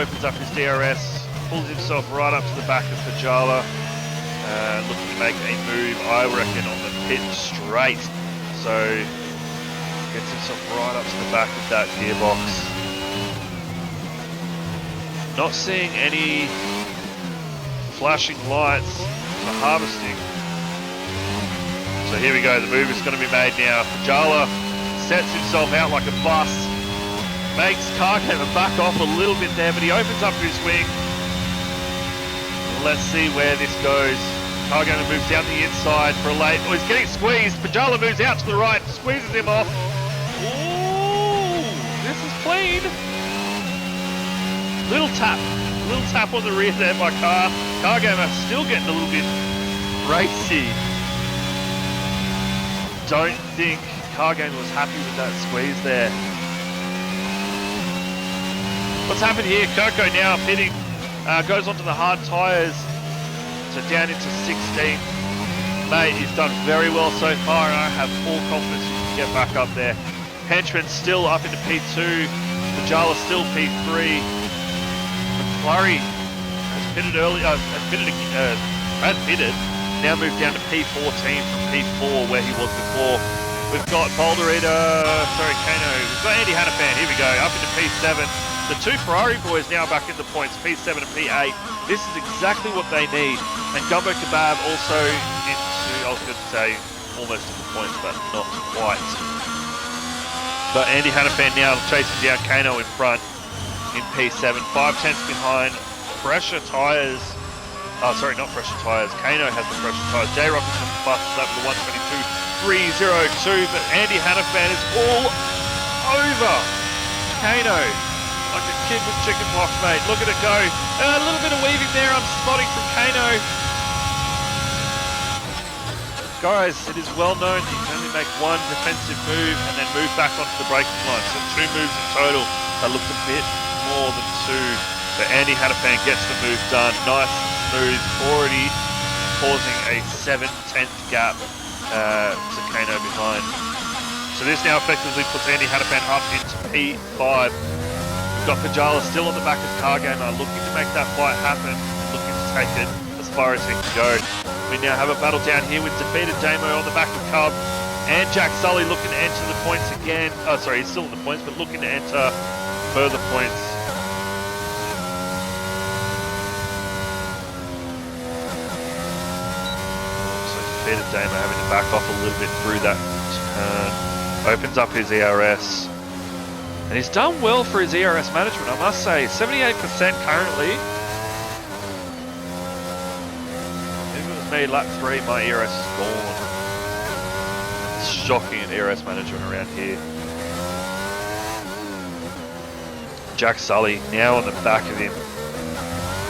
Speaker 1: opens up his DRS, pulls himself right up to the back of Bajala, looking to make a move, I reckon, on the pit straight. So, gets himself right up to the back of that gearbox. Not seeing any flashing lights for harvesting. So here we go, the move is going to be made now. Bajala sets himself out like a bus. Makes Car Gamer back off a little bit there, but he opens up his wing. Let's see where this goes. Car Gamer moves down the inside for a late. Oh, he's getting squeezed. Bajala moves out to the right, squeezes him off. Ooh, this is clean. Little tap on the rear there by Car Gamer, still getting a little bit racy. Don't think Car Gamer was happy with that squeeze there. What's happened here? Kirko now pitting, goes onto the hard tyres. So down into 16. Mate, he's done very well so far, and I have full confidence he can get back up there. Henchman still up into P2. Bajala still P3. McFlurry has pitted early, now moved down to P14 from P4 where he was before. We've got Kano. We've got Andy Hannafan, here we go, up into P7. The two Ferrari boys now back in the points, P7 and P8. This is exactly what they need. And Gumbo Kebab also into, I was going to say, almost in the points, but not quite. But Andy Hannafan now chasing down Kano in front in P7. 5/10 behind. Pressure tyres. Oh, sorry, not pressure tyres. Kano has the pressure tyres. J-Rock is busts up to 122.302. But Andy Hannafan is all over Kano. Like a kid with chicken pox, mate. Look at it go. A little bit of weaving there I'm spotting from Kano. guys, it is well known that you can only make one defensive move and then move back onto the breaking line. So 2 moves in total. That looked a bit more than 2. But Andy Hannafan gets the move done. Nice and smooth. Already causing a 7/10 gap to Kano behind. So this now effectively puts Andy Hannafan up into P5. We've got Pajala still on the back of Cargamer, looking to make that fight happen, looking to take it as far as he can go. We now have a battle down here with defeated Damo on the back of Cub, and Jack Sully looking to enter the points again. Oh, sorry, he's still in the points, but looking to enter further points. So defeated Damo having to back off a little bit through that turn. Opens up his ERS. And he's done well for his ERS management, I must say. 78% currently. If it was me, lap 3, my ERS is gone. It's shocking at ERS management around here. Jack Sully now on the back of him.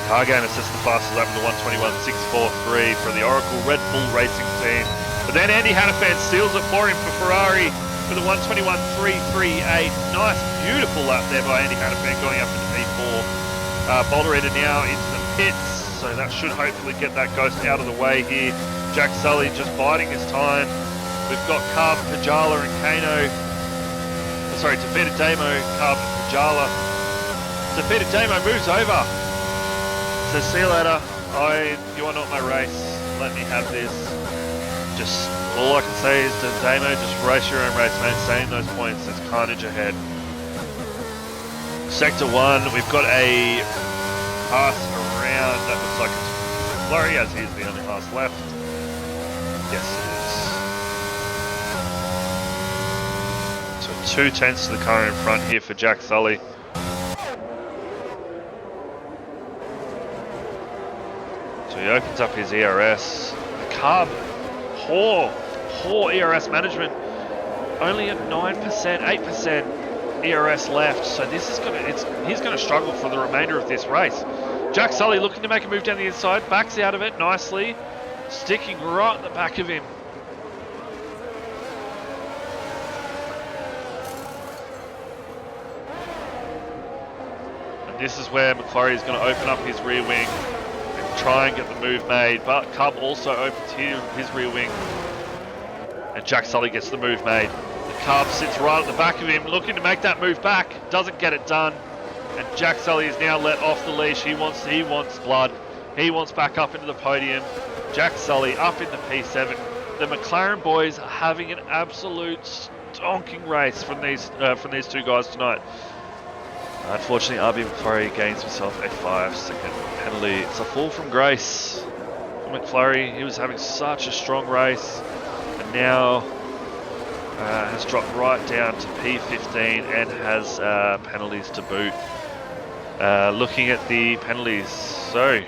Speaker 1: Cargamer sets the fastest lap in the 1:21.643 for the Oracle Red Bull Racing team. But then Andy Hannafan steals it for him for Ferrari. For the 1:21.338, nice, beautiful lap there by Andy Hannafan going up into P4. Boulder Eater now into the pits, so that should hopefully get that ghost out of the way here. Jack Sully just biding his time. We've got Carb, Pajala and Kano. Sorry, defeated Damo, Carb and Pajala. Defeated Damo moves over. Says, see you later, you are not my race, let me have this. Just all I can say is to Damo, just race your own race, mate. Stay in those points. There's carnage ahead. Sector 1, we've got a pass around. That looks like it's Flurry, as he's the only pass left. Yes, it is. So 2/10 to the car in front here for Jack Sully. So he opens up his ERS. The carb. Poor ERS management, only at 9%, 8% ERS left, so this is he's gonna struggle for the remainder of this race. Jack Sully looking to make a move down the inside, backs out of it nicely, sticking right at the back of him. And this is where McClary is going to open up his rear wing and try and get the move made, but Cub also opens his rear wing. And Jack Sully gets the move made. The Cub sits right at the back of him, looking to make that move back. Doesn't get it done. And Jack Sully is now let off the leash. He wants blood. He wants back up into the podium. Jack Sully up in the P7. The McLaren boys are having an absolute stonking race from these two guys tonight. Unfortunately, RB McFlurry gains himself a 5-second penalty. It's a fall from grace for McFlurry. He was having such a strong race. Now has dropped right down to P15 and has penalties to boot. Looking at the penalties, so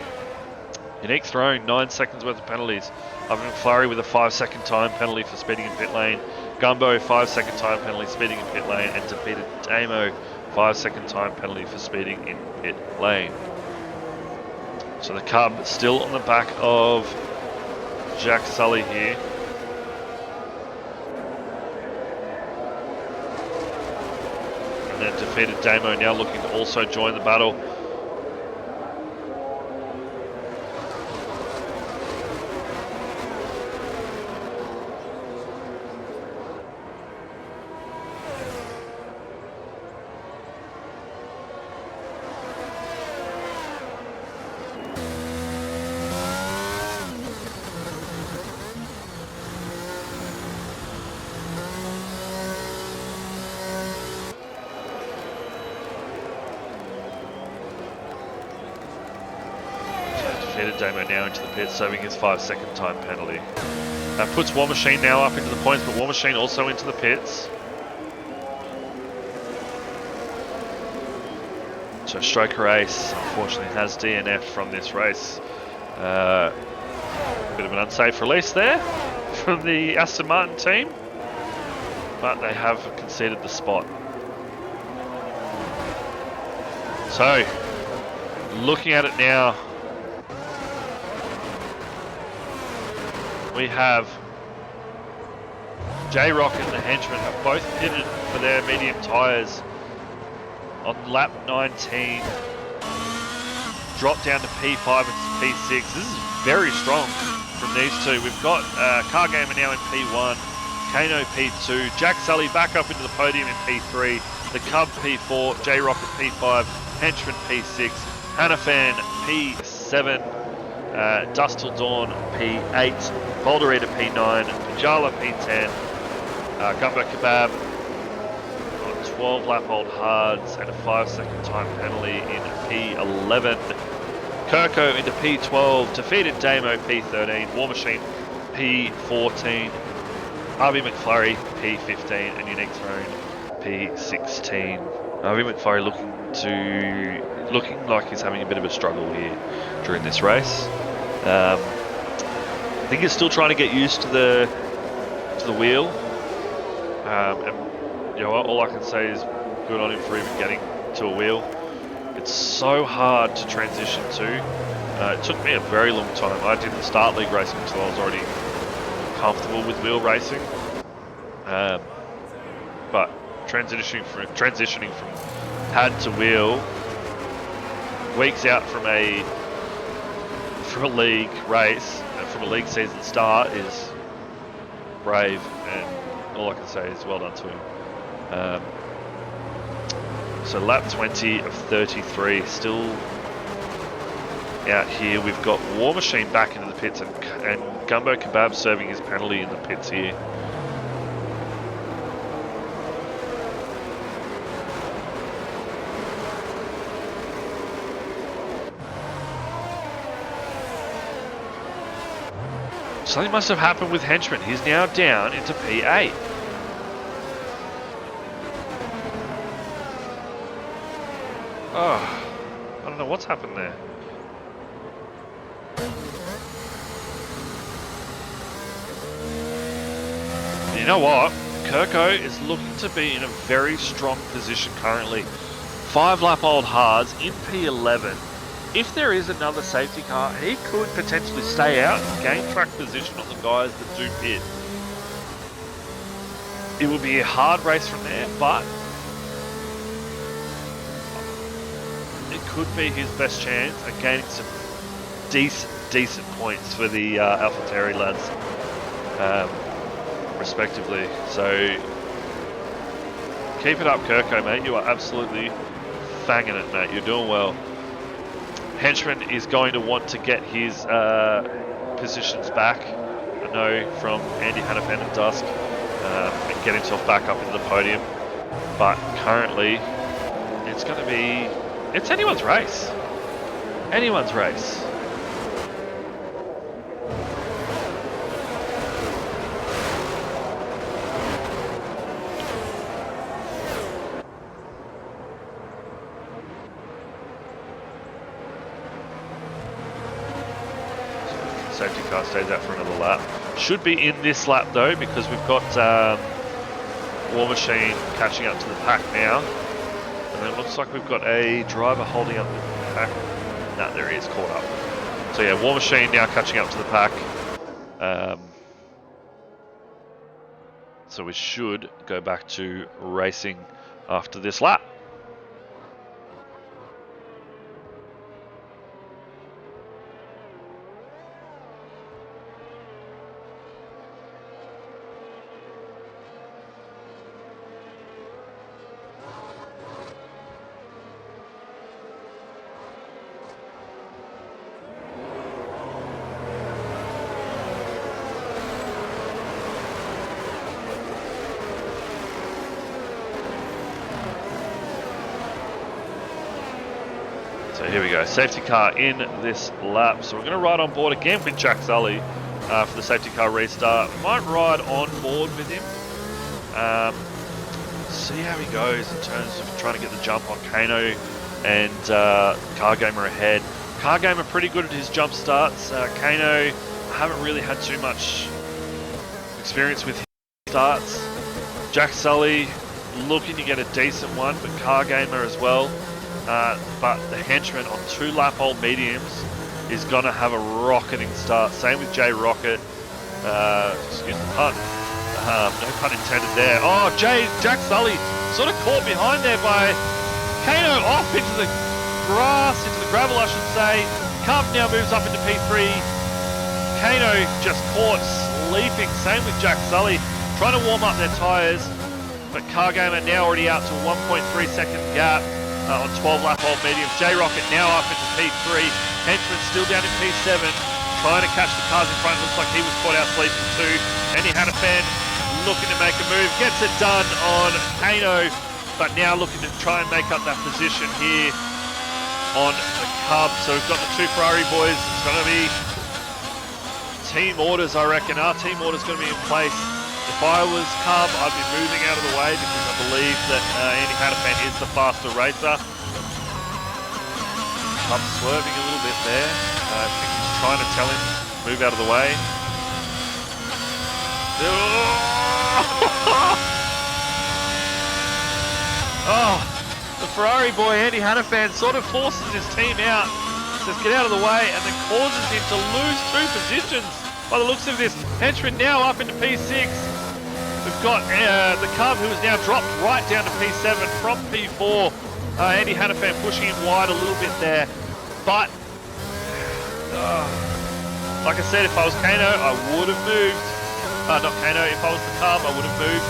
Speaker 1: Unique Throne, 9 seconds worth of penalties. Ivan McFlurry with a 5-second time penalty for speeding in pit lane. Gumbo, 5-second time penalty speeding in pit lane, and defeated Damo, 5-second time penalty for speeding in pit lane. So the Cub still on the back of Jack Sully here. And then defeated Damo now looking to also join the battle. Defeated Damo now into the pit, serving his 5-second time penalty. That puts War Machine now up into the points, but War Machine also into the pits. So Stroker Ace unfortunately has DNF'd from this race. Bit of an unsafe release there from the Aston Martin team, but they have conceded the spot. So, looking at it now, we have J-Rock and the Henchman have both pitted for their medium tyres on lap 19. Drop down to P5 and P6. This is very strong from these two. We've got Car Gamer now in P1, Kano P2, Jack Sully back up into the podium in P3, the Cub P4, J-Rock at P5, Henchman P6, Hanafan P7, Dust Till Dawn P8, Boulder Eater P9, Pajala P10, Gumbo Kebab on 12 lap old hards and a 5-second time penalty in P11. Kirko into P12, defeated Damo P13, War Machine P14, RB McFlurry P15 and Unique Throne P16. RB McFlurry looking like he's having a bit of a struggle here during this race. I think he's still trying to get used to the wheel. And you know what, all I can say is good on him for even getting to a wheel. It's so hard to transition to. It took me a very long time. I didn't start league racing until I was already comfortable with wheel racing. But transitioning from pad to wheel, weeks out from a league race, from a league season start, is brave, and all I can say is well done to him. So lap 20 of 33, still out here. We've got War Machine back into the pits and Gumbo Kebab serving his penalty in the pits here. Something must have happened with Henchman. He's now down into P8. Oh, I don't know what's happened there. You know what? Kirko is looking to be in a very strong position currently. 5 lap old hards in P11. If there is another safety car, he could potentially stay out and gain track position on the guys that do pit. It will be a hard race from there, but it could be his best chance at gaining some decent points for the AlphaTauri lads, respectively. So keep it up, Kirko, mate. You are absolutely fanging it, mate. You're doing well. Henchman is going to want to get his positions back, I know, from Andy Hannafan and Dusk, and get himself back up into the podium. But currently, it's anyone's race. Anyone's race. Safety car stays out for another lap. Should be in this lap though, because we've got War Machine catching up to the pack now. And it looks like we've got a driver holding up the pack. No, there he is, caught up. So yeah, War Machine now catching up to the pack. So we should go back to racing after this lap. So here we go, safety car in this lap. So we're going to ride on board again with Jack Sully for the safety car restart. We might ride on board with him. See how he goes in terms of trying to get the jump on Kano and Car Gamer ahead. Car Gamer pretty good at his jump starts. Kano, I haven't really had too much experience with his starts. Jack Sully looking to get a decent one, but Car Gamer as well. But the Henchman on 2 lap old mediums is going to have a rocketing start. Same with J Rocket, excuse the pun. No pun intended there. Oh, Jack Sully sort of caught behind there by Kano, off into the grass, into the gravel I should say. Carb now moves up into P3. Kano just caught sleeping, same with Jack Sully, trying to warm up their tyres. But Cargamer now already out to a 1.3 second gap on 12 lap old mediums. J-Rocket now up into P3. Henchman still down in P7, trying to catch the cars in front. Looks like he was caught out sleeping too. And he had a fan looking to make a move. Gets it done on Kano, but now looking to try and make up that position here on the Cub. So we've got the two Ferrari boys. It's going to be team orders, I reckon. Our team order's going to be in place. If I was Cub, I'd be moving out of the way because I believe that Andy Hannafan is the faster racer. Cub swerving a little bit there. I think he's trying to tell him, move out of the way. Oh, the Ferrari boy, Andy Hannafan, sort of forces his team out. Says get out of the way and then causes him to lose 2 positions. By the looks of this, Henchman now up into P6. We've got the Cub who has now dropped right down to P7 from P4. Andy Hannafan pushing him wide a little bit there. But, like I said, if I was Kano, I would have moved. Not Kano, if I was the Cub, I would have moved.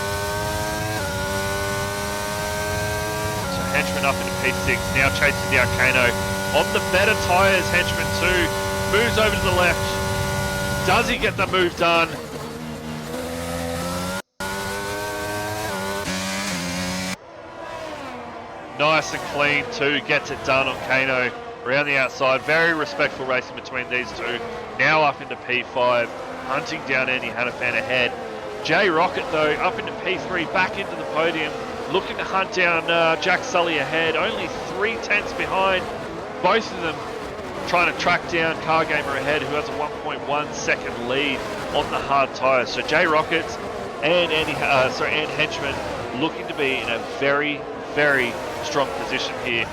Speaker 1: So Henchman up into P6, now chasing down Kano. On the better tyres, Henchman 2 moves over to the left. Does he get the move done? Nice and clean too, gets it done on Kano. Around the outside, very respectful racing between these two. Now up into P5, hunting down Andy Hannafan ahead. J-Rocket though, up into P3, back into the podium. Looking to hunt down Jack Sully ahead, only 3/10 behind. Both of them trying to track down Cargamer ahead, who has a 1.1 second lead on the hard tyres. So J-Rocket and Henchman looking to be in a very, very strong position here.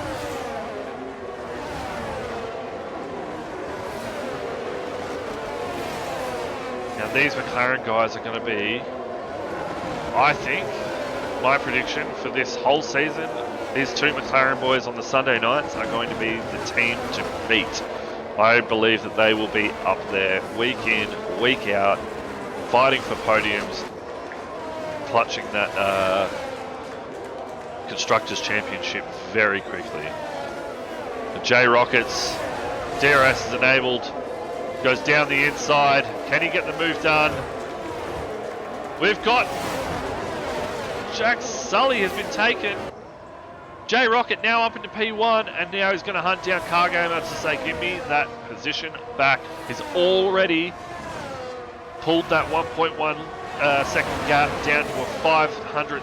Speaker 1: Now these McLaren guys are going to be, I think, my prediction for this whole season, these two McLaren boys on the Sunday nights are going to be the team to beat. I believe that they will be up there week in, week out, fighting for podiums, clutching that Constructors' Championship very quickly. The J-Rockets, DRS is enabled, goes down the inside. Can he get the move done? We've got Jack Sully has been taken. J-Rocket now up into P1, and now he's going to hunt down Cargamer to say, give me that position back. He's already pulled that 1.1 second gap down to a 500th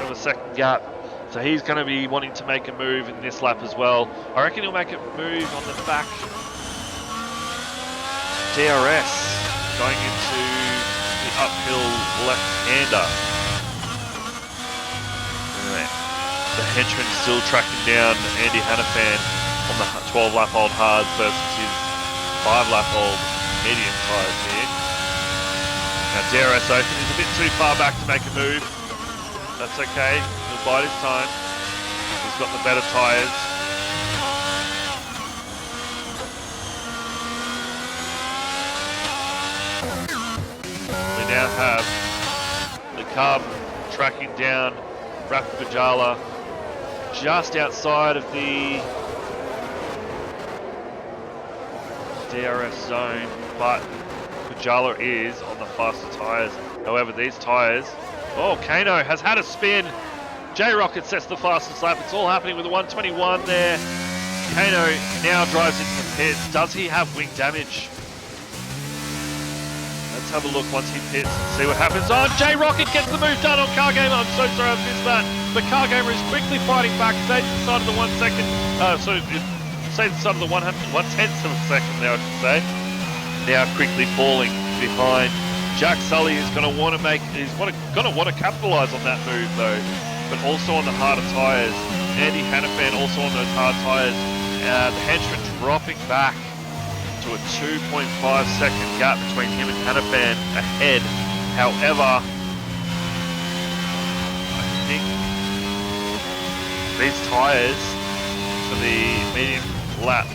Speaker 1: of a second gap. So he's going to be wanting to make a move in this lap as well. I reckon he'll make a move on the back DRS, going into the uphill left-hander. The Henchman still tracking down Andy Hannafan on the 12 lap old hard versus his 5 lap old medium tyres here. Now DRS open, he's a bit too far back to make a move. That's okay, he'll bide his time. He's got the better tyres. We now have the Cub tracking down Rafa Bajala just outside of the DRS zone, but Bajala is on the faster tyres. However, these tyres, oh, Kano has had a spin. J-Rocket sets the fastest lap. It's all happening with the 121 there. Kano now drives into the pits. Does he have wing damage? Let's have a look once he pits and see what happens. Oh, J-Rocket gets the move done on Cargamer. I'm so sorry I missed that. But Cargamer is quickly fighting back. Stays inside of the 1 second. Stays inside of the 1/10th of a second there, I should say. Now quickly falling behind. Jack Sully is going to want to capitalise on that move though. But also on the harder tyres. Andy Hannafan also on those hard tyres. The Henchman dropping back to a 2.5 second gap between him and Hannafan ahead. However, these tyres for the medium lap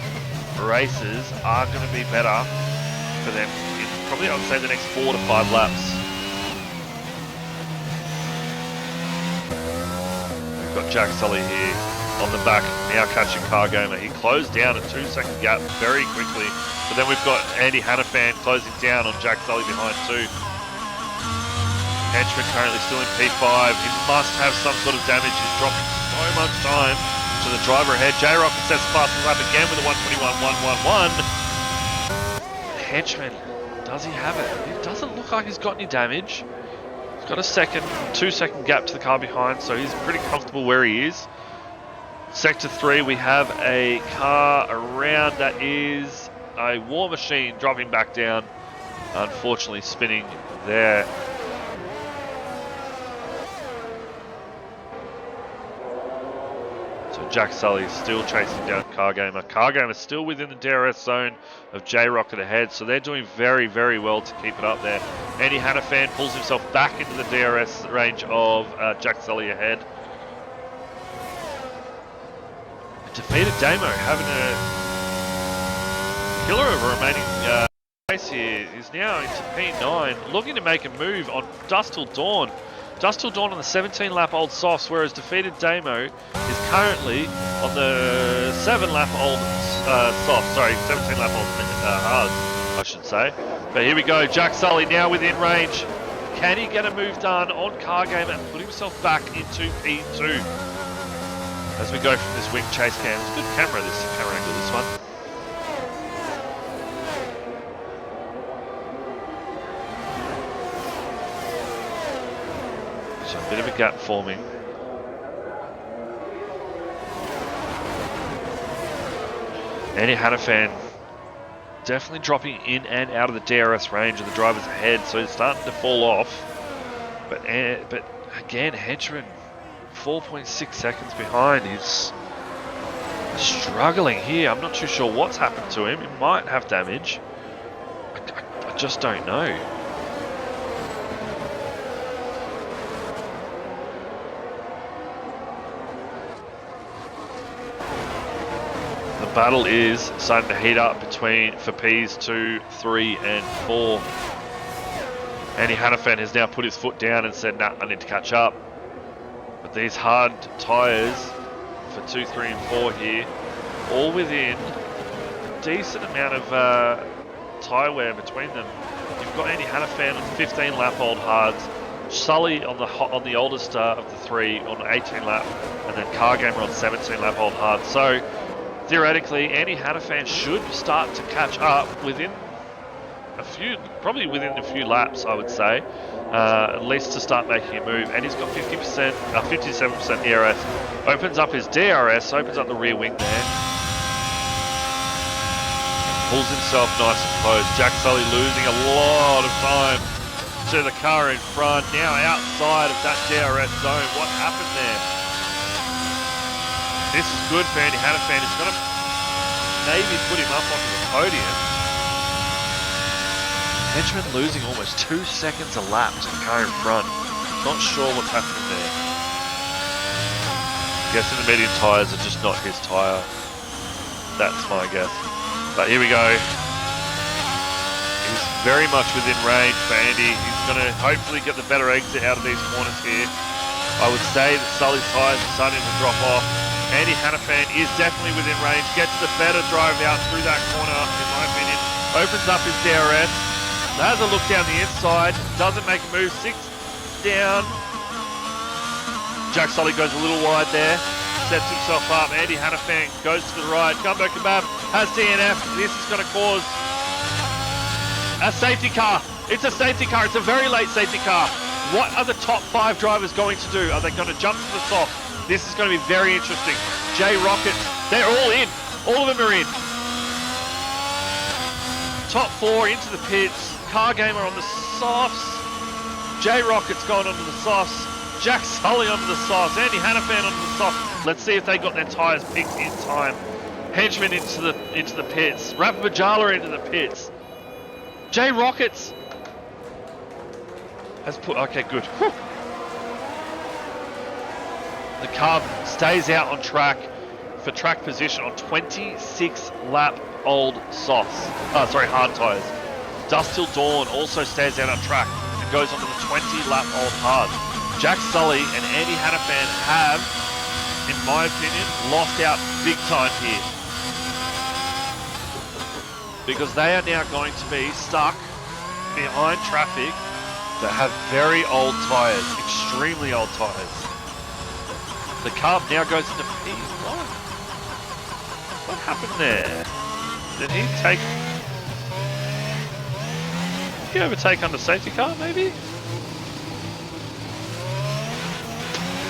Speaker 1: races are going to be better for them in probably, I would say, the next 4 to 5 laps. We've got Jack Sully here on the back, now catching Cargamer. He closed down a 2-second gap very quickly, but then we've got Andy Hannafan closing down on Jack Sully behind too. Henchman currently still in P5. He must have some sort of damage. He's dropping so much time to the driver ahead. J-Rock sets the fastest lap again with a 1:21.111. Henchman, does he have it? It doesn't look like he's got any damage. He's got a 2-second gap to the car behind, so he's pretty comfortable where he is. Sector 3, we have a car around that is a War Machine dropping back down. Unfortunately spinning there. So Jack Sully still chasing down Cargamer. Cargamer still within the DRS zone of J-Rocket ahead, so they're doing very, very well to keep it up there. Andy Hannafan pulls himself back into the DRS range of Jack Sully ahead. Defeated Damo having a killer of a remaining race here. Is now into P9, looking to make a move on Dust Till Dawn. Dust Till Dawn on the 17-lap old softs, whereas Defeated Damo is currently on the 7-lap old softs. Sorry, 17-lap old hards, I should say. But here we go, Jack Sully now within range. Can he get a move done on Cargamer and put himself back into P2? As we go from this wing chase cam. It's a good camera angle, this one. So a bit of a gap forming. Andy Hannafan definitely dropping in and out of the DRS range of the drivers ahead, so he's starting to fall off. But again, Henchman 4.6 seconds behind. He's struggling here. I'm not too sure what's happened to him. He might have damage. I just don't know. The battle is starting to heat up for Ps2, 3 and 4. Andy Hannafan has now put his foot down and said, nah, I need to catch up. But these hard tyres for 2, 3 and 4 here, all within a decent amount of tyre wear between them. You've got Andy Hannafan on 15 lap old hards, Sully on the oldest of the 3 on 18 lap, and then Cargamer on 17 lap old hards. So theoretically, Andy Hannafan should start to catch up within probably within a few laps, I would say, at least to start making a move. And he's got 57% ERS. Opens up his DRS, opens up the rear wing there. Pulls himself nice and close. Jack Sully losing a lot of time to the car in front. Now outside of that DRS zone. What happened there? This is good for Andy Hannafan. He's going to maybe put him up onto the podium. Henchman losing almost 2 seconds a lap to the car in front. Not sure what's happening there. Guessing the medium tyres are just not his tyre. That's my guess. But here we go. He's very much within range for Andy. He's going to hopefully get the better exit out of these corners here. I would say that Sully's tyres are starting to drop off. Andy Hannafan is definitely within range. Gets the better drive out through that corner, in my opinion. Opens up his DRS. Has a look down the inside. Doesn't make a move. 6 down. Jack Sully goes a little wide there. Sets himself up. Andy Hannafan goes to the right. Gumbo Kebab has DNF. This is going to cause a safety car. It's a safety car. It's a very late safety car. What are the top 5 drivers going to do? Are they going to jump to the soft? This is going to be very interesting. J Rocket, they're all in. All of them are in. Top 4 into the pits. Cargamer on the softs. J Rocket's gone onto the softs. Jack Sully onto the softs. Andy Hannafan onto the softs. Let's see if they got their tyres picked in time. Henchman into the pits. Rapamajala into the pits. J Rockets has put. Okay, good. Whew. The Cub stays out on track for track position on 26 lap old softs. Hard tyres. Dust Till Dawn also stays out on track and goes onto the 20 lap old hard. Jack Sully and Andy Hannafan have, in my opinion, lost out big time here. Because they are now going to be stuck behind traffic that have very old tyres, extremely old tyres. The Cub now goes into P1. What happened there? Did he overtake under safety car, maybe?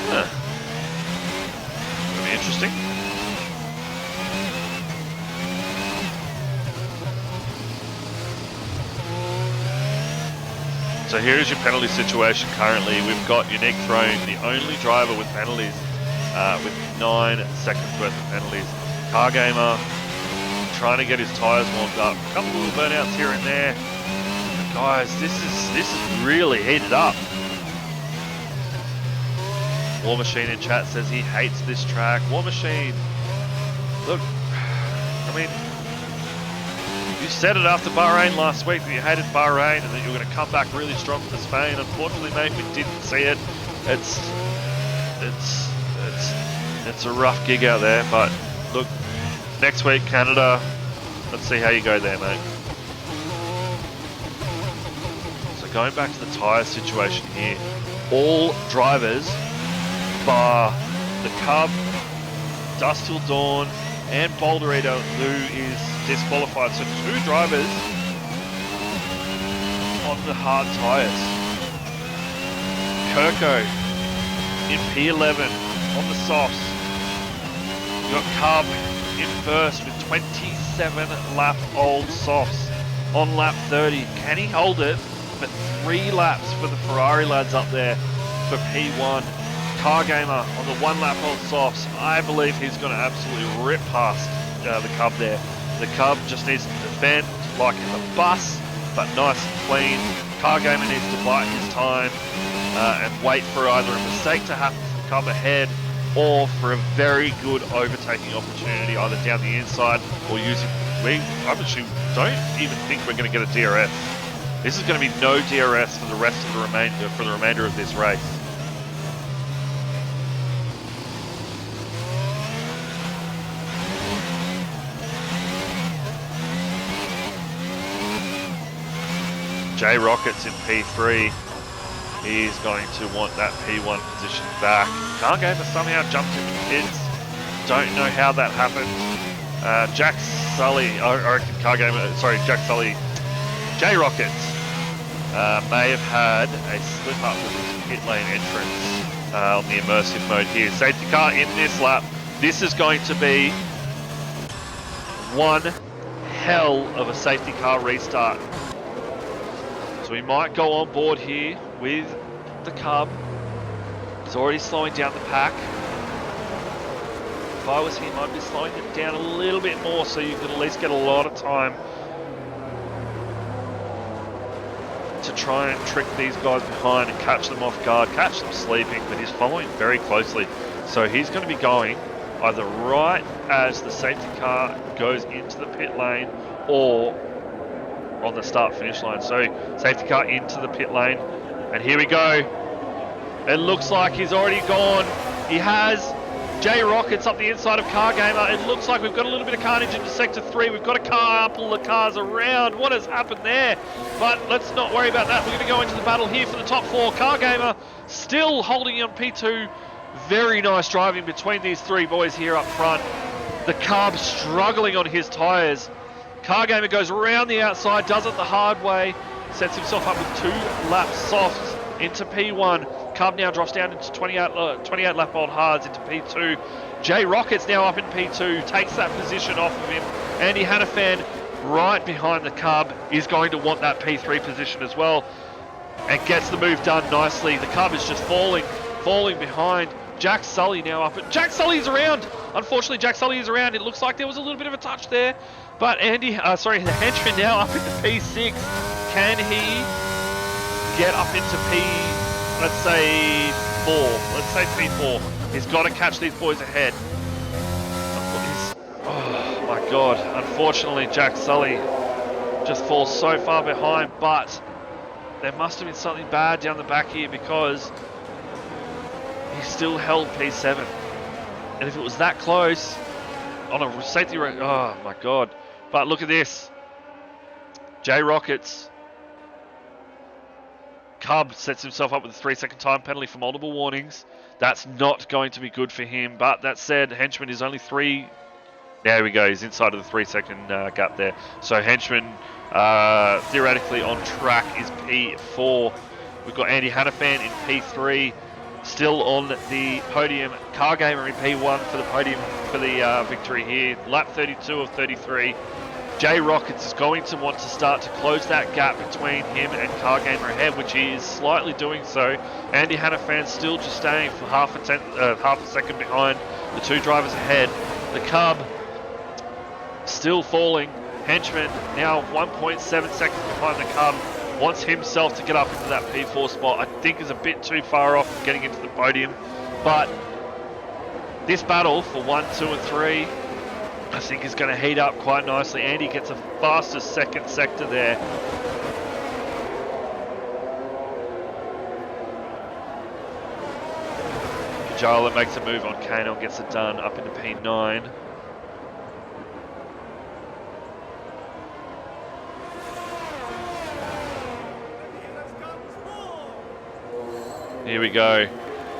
Speaker 1: Huh. That'd be interesting. So here is your penalty situation currently. We've got Unique Throne, the only driver with penalties, with 9 seconds worth of penalties. Car Gamer trying to get his tyres warmed up. A couple little burnouts here and there. But guys, this is really heated up. War Machine in chat says he hates this track. War Machine, look, I mean, you said it after Bahrain last week that you hated Bahrain and that you were going to come back really strong for Spain. Unfortunately, mate, we didn't see it. It's a rough gig out there, but look, next week, Canada, let's see how you go there, mate. So going back to the tyre situation here, all drivers bar the Cub, Dust Till Dawn, and Boulder Eater, who is disqualified. So 2 drivers on the hard tyres. Kirko in P11 on the softs. You've got Cub in first with 27 lap old softs on lap 30. Can he hold it for 3 laps for the Ferrari lads up there for P1? Car Gamer on the 1 lap old softs. I believe he's going to absolutely rip past the Cub there. The Cub just needs to defend like in the bus, but nice and clean. Car Gamer needs to bite his time and wait for either a mistake to happen from Cub ahead or for a very good overtaking opportunity either down the inside or using... I actually don't even think we're going to get a DRS. This is going to be no DRS for the rest of the remainder of this race. J Rockets in P3. He's going to want that P1 position back. Car Gamer somehow jumped into pits. Don't know how that happened. Jack Sully, Jack Sully, J Rockets may have had a slip up with his pit lane entrance on the immersive mode here. Safety car in this lap. This is going to be one hell of a safety car restart. So we might go on board here with the Cub. He's already slowing down the pack. If I was him, I'd be slowing it down a little bit more so you could at least get a lot of time to try and trick these guys behind and catch them off guard, catch them sleeping, but he's following very closely. So he's going to be going either right as the safety car goes into the pit lane or on the start-finish line. So safety car into the pit lane, and here we go. It looks like he's already gone. He has J Rockets up the inside of Car Gamer. It looks like we've got a little bit of carnage into sector 3. We've got a couple of cars around. What has happened there? But let's not worry about that. We're going to go into the battle here for the top 4. Car Gamer still holding on P2. Very nice driving between these 3 boys here up front. The Cub struggling on his tyres. Car Gamer goes around the outside, does it the hard way, sets himself up with 2 lap softs into P1. Cub now drops down into 28 lap old hards into P2. J Rockets now up in P2, takes that position off of him. Andy Hannafan right behind the Cub is going to want that P3 position as well and gets the move done nicely. The Cub is just falling behind. Jack Sully now up. Jack Sully's around. Unfortunately, Jack Sully is around. It looks like there was a little bit of a touch there. But the henchman now up into P6. Can he get up into let's say P4. Let's say P4. He's got to catch these boys ahead. Oh my God. Unfortunately, Jack Sully just falls so far behind, but there must have been something bad down the back here because he still held P7. And if it was that close on a safety rate, oh my God. But look at this. J Rockets. Cub sets himself up with a 3-second time penalty for multiple warnings. That's not going to be good for him. But that said, Henchman is only 3. There we go. He's inside of the 3-second gap there. So Henchman theoretically on track is P4. We've got Andy Hannafan in P3. Still on the podium. Car Gamer in P1 for the podium for the victory here. Lap 32 of 33. J Rockets is going to want to start to close that gap between him and Car Gamer ahead, which he is slightly doing so. Andy Hannafan still just staying for half a second behind the two drivers ahead. The Cub still falling. Henchman now 1.7 seconds behind the Cub. Wants himself to get up into that P4 spot. I think is a bit too far off from getting into the podium. But this battle for 1, 2 and 3 I think is going to heat up quite nicely. Andy gets a fastest second sector there. Kajala makes a move on Kano, gets it done up into P9. Here we go.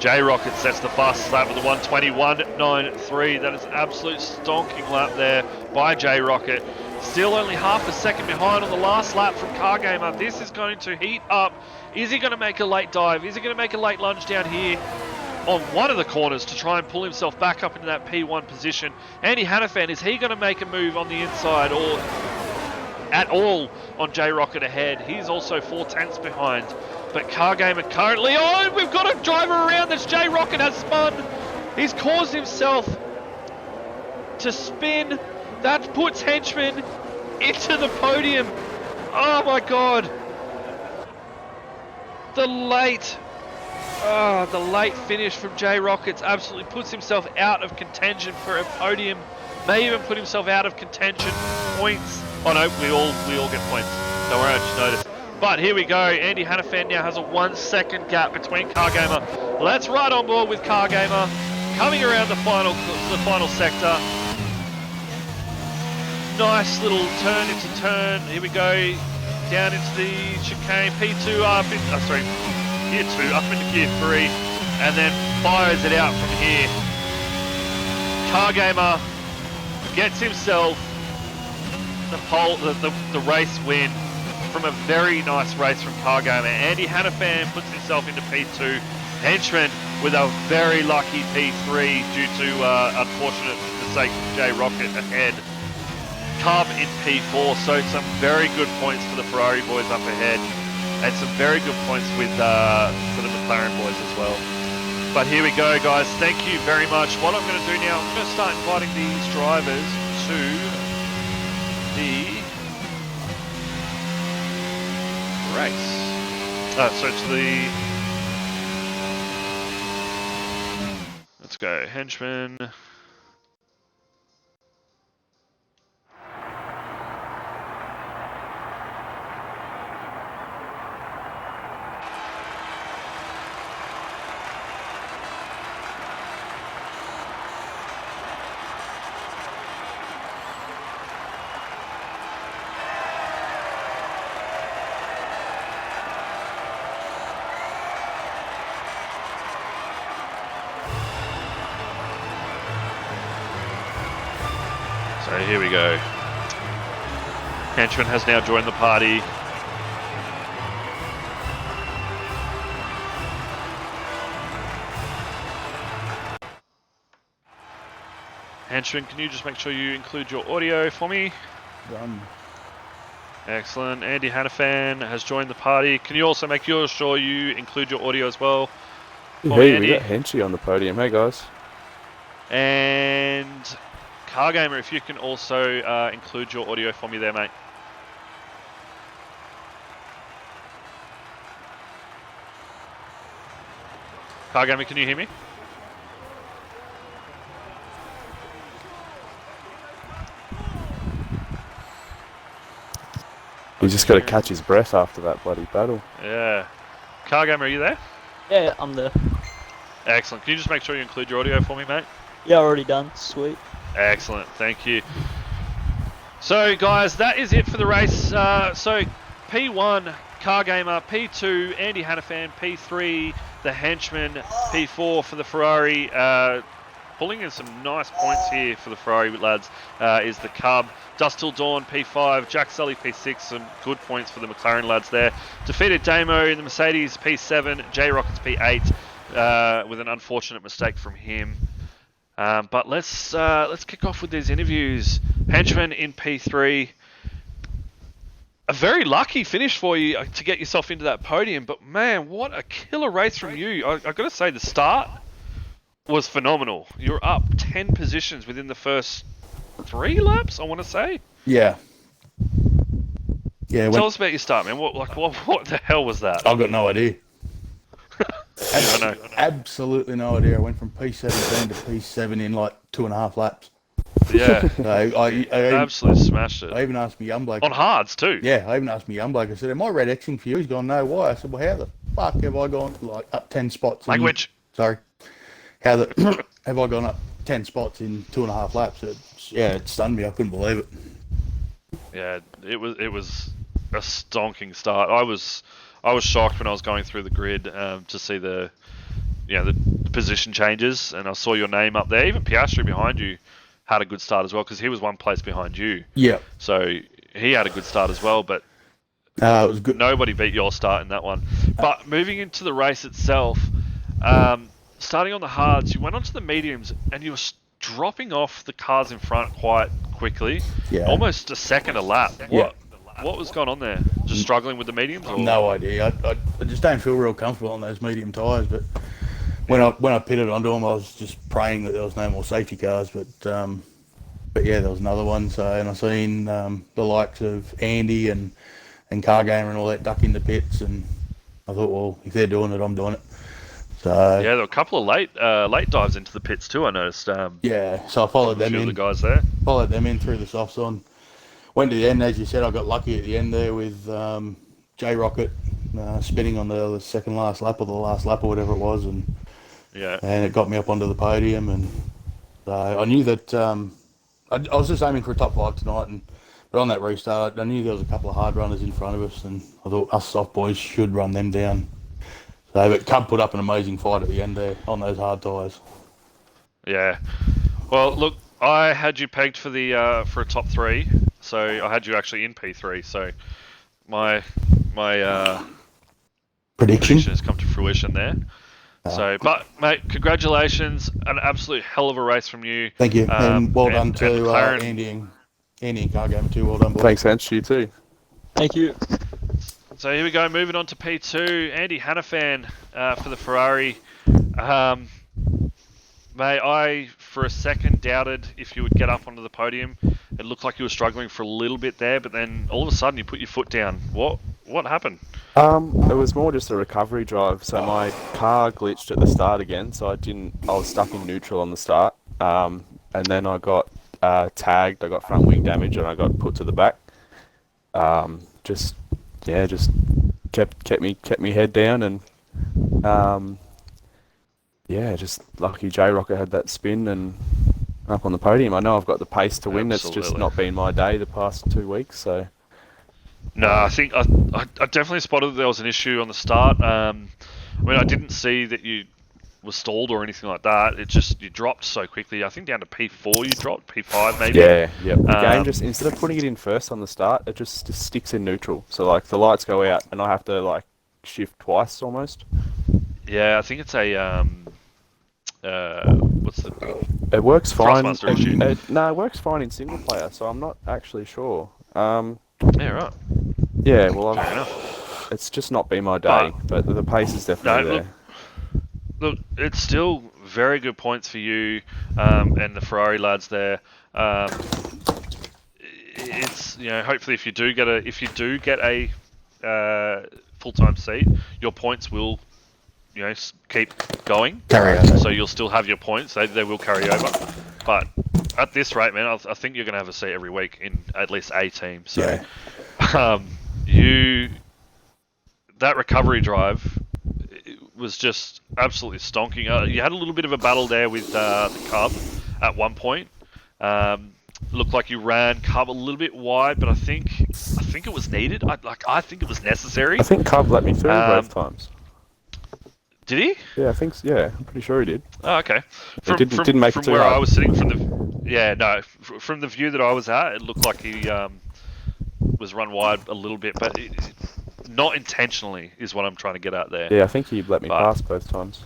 Speaker 1: J Rocket sets the fastest lap with a 1:21.93. That is an absolute stonking lap there by J Rocket. Still only half a second behind on the last lap from Car Gamer. This is going to heat up. Is he going to make a late dive? Is he going to make a late lunge down here on one of the corners to try and pull himself back up into that P1 position? Andy Hannafan, is he going to make a move on the inside or at all on J Rocket ahead? He's also 4/10 behind. But Car Gamer currently, oh, we've got a driver around. That's J Rocket has spun. He's caused himself to spin. That puts Henchman into the podium. Oh my God. The late finish from J Rockets absolutely puts himself out of contention for a podium. May even put himself out of contention points. Oh no, we all get points. Don't worry, I just noticed. But here we go. Andy Hannafan now has a 1 second gap between Car Gamer. Let's ride on board with Car Gamer. Coming around the final sector. Nice little turn into turn. Here we go. Down into the chicane. P2 up in, Gear 2 up into Gear 3. And then fires it out from here. Car Gamer gets himself the race win from a very nice race from Car Gamer. Andy Hannafan puts himself into P2. Henchman with a very lucky P3 due to unfortunate mistake from J Rocket ahead. Cub in P4, so some very good points for the Ferrari boys up ahead, and some very good points with for the McLaren boys as well. But here we go, guys. Thank you very much. What I'm going to do now, I'm going to start inviting these drivers to the race. Let's go, Henchman. So here we go. Henchman has now joined the party. Henchman, can you just make sure you include your audio for me?
Speaker 2: Done.
Speaker 1: Excellent. Andy Hannafan has joined the party. Can you also make sure you include your audio as well?
Speaker 2: Hey, we got Henchy on the podium. Hey, guys.
Speaker 1: And Car Gamer, if you can also include your audio for me there, mate. Cargamer, can you hear me?
Speaker 2: He's just got to catch his breath after that bloody battle.
Speaker 1: Yeah. Cargamer, are you there?
Speaker 3: Yeah, I'm there.
Speaker 1: Excellent. Can you just make sure you include your audio for me, mate?
Speaker 3: Yeah, already done. Sweet.
Speaker 1: Excellent. Thank you. So, guys, that is it for the race. So, P1, Cargamer, P2, Andy Hannafan, P3, the Henchman, P4 for the Ferrari. Pulling in some nice points here for the Ferrari lads is the Cub. Dust Till Dawn, P5, Jack Sully, P6, some good points for the McLaren lads there. Defeated Damo in the Mercedes, P7, J Rockets, P8, with an unfortunate mistake from him. But let's kick off with these interviews. Henchman in P3. A very lucky finish for you to get yourself into that podium, but man, what a killer race from you. I've got to say, the start was phenomenal. You're up 10 positions within the first 3 laps, I want to say.
Speaker 4: Yeah.
Speaker 1: Tell us about your start, man. What the hell was that?
Speaker 4: I've got no idea.
Speaker 1: I know.
Speaker 4: Absolutely no idea. I went from P17 to P7 in like 2.5 laps.
Speaker 1: Yeah.
Speaker 4: So I
Speaker 1: Absolutely smashed it.
Speaker 4: I even asked my young bloke.
Speaker 1: On hards, too.
Speaker 4: Yeah, I even asked my young bloke. I said, am I red Xing for you? He's gone, no, why? I said, well, how the fuck have I gone like up 10 spots?
Speaker 1: Language.
Speaker 4: Sorry. Have I gone up 10 spots in 2.5 laps? It stunned me. I couldn't believe it.
Speaker 1: Yeah, it was a stonking start. I was shocked when I was going through the grid to see the position changes, and I saw your name up there. Even Piastri behind you had a good start as well, because he was 1 place behind you.
Speaker 4: Yeah.
Speaker 1: So he had a good start as well, but
Speaker 4: it was good.
Speaker 1: Nobody beat your start in that one. But moving into the race itself, starting on the hards, you went onto the mediums, and you were dropping off the cars in front quite quickly.
Speaker 4: Yeah.
Speaker 1: Almost a second a lap.
Speaker 4: Yeah.
Speaker 1: What was going on there? Just struggling with the mediums? Or?
Speaker 4: No idea. I just don't feel real comfortable on those medium tyres. But when I pitted onto them, I was just praying that there was no more safety cars. But yeah, there was another one. So and I seen the likes of Andy and Cargamer and all that duck in the pits, and I thought, well, if they're doing it, I'm doing it. So
Speaker 1: yeah, there were a couple of late dives into the pits too. I noticed.
Speaker 4: Yeah, so I followed them in.
Speaker 1: The guys there.
Speaker 4: Followed them in through the softs on. Went to the end, as you said. I got lucky at the end there with J Rocket spinning on the second last lap or the last lap or whatever it was, and it got me up onto the podium. And I knew that I was just aiming for a top 5 tonight, but on that restart, I knew there was a couple of hard runners in front of us, and I thought us soft boys should run them down. So, but Cub put up an amazing fight at the end there on those hard tyres.
Speaker 1: Yeah. Well, look, I had you pegged for a top 3, so I had you actually in P3. So my prediction has come to fruition there. So, but mate, congratulations! An absolute hell of a race from you.
Speaker 4: Thank you, and well done to
Speaker 1: McLaren.
Speaker 4: Andy and Cargamer too. Well done, boys.
Speaker 2: Thanks, Hench. You too.
Speaker 3: Thank you.
Speaker 1: So here we go, moving on to P2, Andy Hannafan for the Ferrari. Mate, I for a second doubted if you would get up onto the podium. It looked like you were struggling for a little bit there, but then all of a sudden you put your foot down. What happened?
Speaker 2: It was more just a recovery drive. So my car glitched at the start again, so I was stuck in neutral on the start. And then I got tagged. I got front wing damage, and I got put to the back. Just kept me head down, and just lucky J Rocker had that spin and up on the podium. I know I've got the pace to win.
Speaker 1: Absolutely.
Speaker 2: It's just not been my day the past 2 weeks. So
Speaker 1: no, I think I definitely spotted that there was an issue on the start. I mean, I didn't see that you were stalled or anything like that. It just you dropped so quickly. I think down to P4 you dropped, P5 maybe.
Speaker 2: Yeah. The game just, instead of putting it in first on the start, it just sticks in neutral. So like the lights go out and I have to like shift twice almost.
Speaker 1: Yeah, I think it's a what's the?
Speaker 2: It works fine.
Speaker 1: Thrustmaster
Speaker 2: it works fine in single player. So I'm not actually sure.
Speaker 1: Yeah, right.
Speaker 2: Yeah, well,
Speaker 1: Fair enough.
Speaker 2: It's just not been my day, but the pace is definitely there.
Speaker 1: Look, it's still very good points for you and the Ferrari lads there. It's hopefully if you do get a full-time seat, your points will keep going.
Speaker 4: Carry over.
Speaker 1: So you'll still have your points. They will carry over. But at this rate, man, I think you're going to have a seat every week in at least a team. So that recovery drive was just absolutely stonking. You had a little bit of a battle there with the Cub at one point. Looked like you ran Cub a little bit wide, but I think it was needed. I think it was necessary.
Speaker 2: I think Cub let me through both times.
Speaker 1: Did he?
Speaker 2: Yeah, I think so. Yeah, I'm pretty sure he did.
Speaker 1: Oh, okay.
Speaker 2: Didn't make it too
Speaker 1: where
Speaker 2: hard.
Speaker 1: I was sitting from the view that I was at, it looked like he was run wide a little bit, but not intentionally is what I'm trying to get at there.
Speaker 2: Yeah, I think he let me pass both times.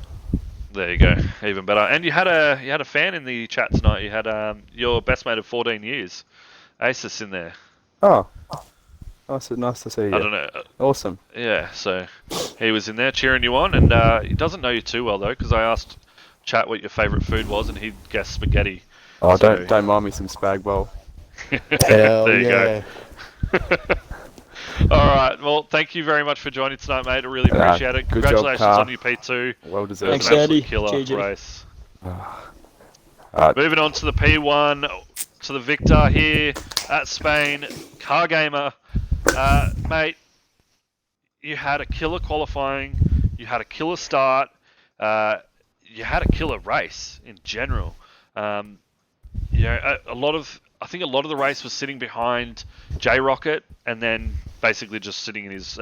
Speaker 1: There you go, even better. And you had a fan in the chat tonight. You had your best mate of 14 years, Asus, in there.
Speaker 2: Oh, nice to see you.
Speaker 1: I don't know.
Speaker 2: Awesome.
Speaker 1: Yeah, so he was in there cheering you on, and he doesn't know you too well though, because I asked Chat what your favourite food was, and he guessed spaghetti.
Speaker 2: Oh,
Speaker 1: so...
Speaker 2: don't mind me some spag bowl.
Speaker 4: Hell
Speaker 1: there you
Speaker 4: yeah.
Speaker 1: go. All right. Well, thank you very much for joining tonight, mate. I really appreciate it. Congratulations on your P2.
Speaker 2: Well deserved.
Speaker 3: Thanks,
Speaker 1: It was an
Speaker 3: Andy.
Speaker 1: absolute killer
Speaker 3: GG.
Speaker 1: race. Moving on to the P1, to the victor here at Spain, Car Gamer. Mate, you had a killer qualifying, you had a killer start, you had a killer race in general. I think a lot of the race was sitting behind J Rocket, and then basically just sitting in his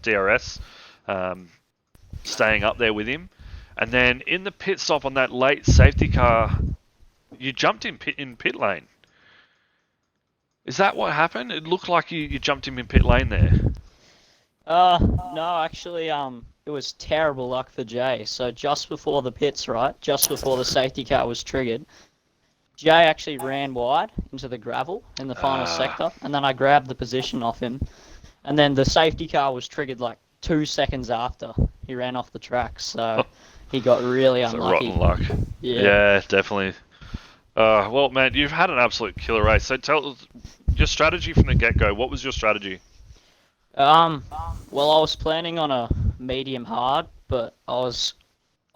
Speaker 1: DRS, staying up there with him. And then in the pit stop on that late safety car, you jumped in pit lane. Is that what happened? It looked like you jumped him in pit lane there.
Speaker 3: No, actually, it was terrible luck for Jay. So just before the pits, right, just before the safety car was triggered, Jay actually ran wide into the gravel in the final sector, and then I grabbed the position off him, and then the safety car was triggered like 2 seconds after he ran off the track, so he got really unlucky.
Speaker 1: Rotten luck. Yeah, definitely. Well, man, you've had an absolute killer race. So tell us your strategy from the get-go. What was your strategy?
Speaker 3: Well, I was planning on a medium hard, but I was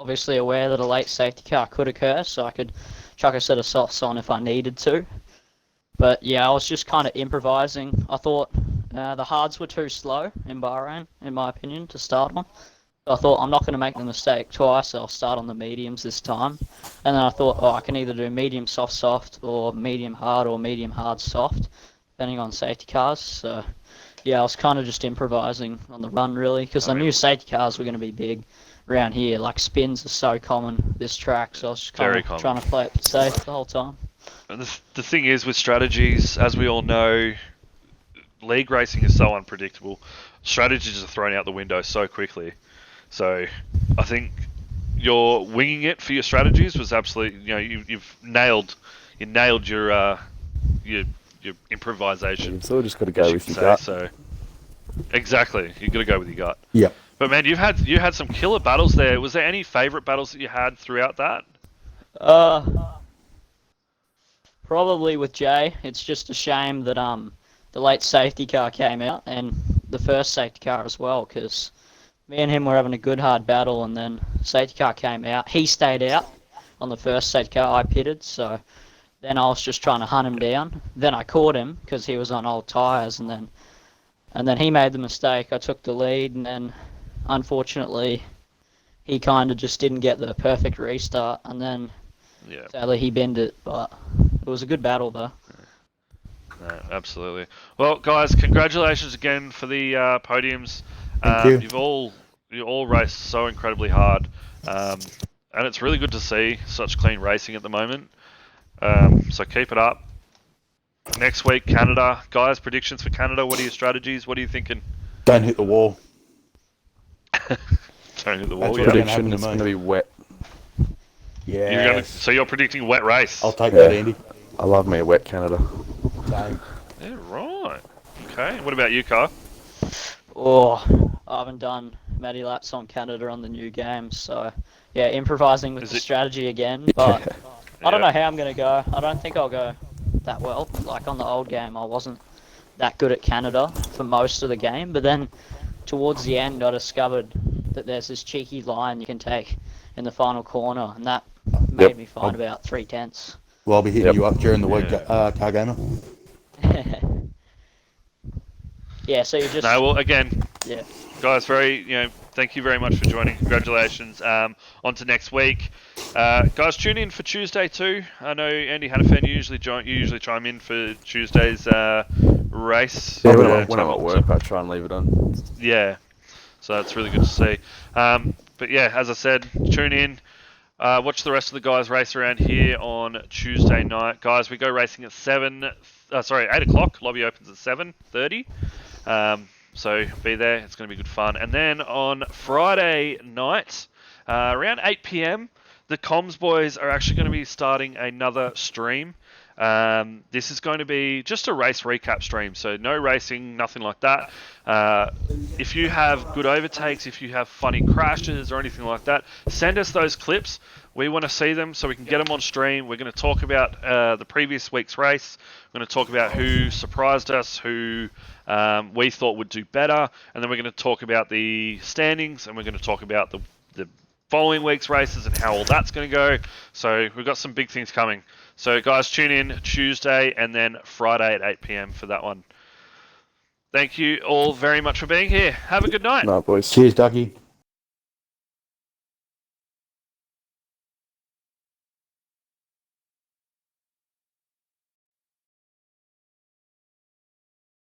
Speaker 3: obviously aware that a late safety car could occur, so I could chuck a set of softs on if I needed to. But yeah, I was just kind of improvising. I thought the hards were too slow in Bahrain, in my opinion, to start on. So I thought, I'm not going to make the mistake twice, I'll start on the mediums this time. And then I thought, I can either do medium soft, or medium hard soft, depending on safety cars. So yeah, I was kind of just improvising on the run, really, because I knew safety cars were going to be big around here. Like, spins are so common this track, so I was just kind of trying to play it safe the whole time.
Speaker 1: And the thing is, with strategies, as we all know, league racing is so unpredictable. Strategies are thrown out the window so quickly. So I think your winging it for your strategies was absolutely, you've nailed your improvisation.
Speaker 2: You've sort of just got to go with your gut.
Speaker 1: So exactly, you got to go with your gut.
Speaker 4: Yep.
Speaker 1: But man, you had some killer battles there. Was there any favourite battles that you had throughout that?
Speaker 3: Probably with Jay. It's just a shame that the late safety car came out, and the first safety car as well, because me and him were having a good hard battle, and then safety car came out. He stayed out on the first safety car. I pitted, so then I was just trying to hunt him down. Then I caught him because he was on old tyres, and then he made the mistake. I took the lead, and then unfortunately he kind of just didn't get the perfect restart, and then sadly he binned it. But it was a good battle though.
Speaker 1: No, absolutely. Well, guys, congratulations again for the podiums.
Speaker 4: Thank you.
Speaker 1: You all raced so incredibly hard, and it's really good to see such clean racing at the moment. So keep it up. Next week, Canada. Guys, predictions for Canada. What are your strategies? What are you thinking?
Speaker 4: Don't hit the wall.
Speaker 1: Don't hit the wall.
Speaker 4: That's
Speaker 1: Yeah.
Speaker 4: what
Speaker 2: Prediction is going to be wet.
Speaker 4: Yeah.
Speaker 1: So you're predicting wet race?
Speaker 4: I'll take that, Andy.
Speaker 2: I love me a wet Canada.
Speaker 4: Same.
Speaker 1: Yeah, right. Okay. What about you, Carl?
Speaker 3: Oh, I haven't done many laps on Canada on the new game, so yeah, improvising with the strategy again, but I don't know how I'm going to go. I don't think I'll go that well. Like on the old game, I wasn't that good at Canada for most of the game, but then towards the end I discovered that there's this cheeky line you can take in the final corner, and that made me find about 3/10.
Speaker 4: Well, I'll be hitting you up during the week, Car Gamer.
Speaker 3: Yeah, so you just...
Speaker 1: No, well, again,
Speaker 3: Yeah.
Speaker 1: guys, thank you very much for joining. Congratulations. On to next week. Guys, tune in for Tuesday too. I know Andy Hannafan, you usually chime in for Tuesday's race.
Speaker 2: Yeah, when I'm at work, I try and leave it on.
Speaker 1: Yeah, so that's really good to see. But yeah, as I said, tune in. Watch the rest of the guys race around here on Tuesday night. Guys, we go racing at 8 o'clock. Lobby opens at 7:30. So be there. It's going to be good fun. And then on Friday night, around 8 p.m, the Comms boys are actually going to be starting another stream. This is going to be just a race recap stream, so no racing, nothing like that. If you have good overtakes, if you have funny crashes or anything like that, send us those clips. We want to see them so we can get them on stream. We're going to talk about the previous week's race. We're going to talk about who surprised us, who we thought would do better, and then we're going to talk about the standings, and we're going to talk about the following week's races and how all that's going to go. So we've got some big things coming. So guys, tune in Tuesday and then Friday at 8 p.m. for that one. Thank you all very much for being here. Have a good night.
Speaker 2: No, boys.
Speaker 4: Cheers, Ducky.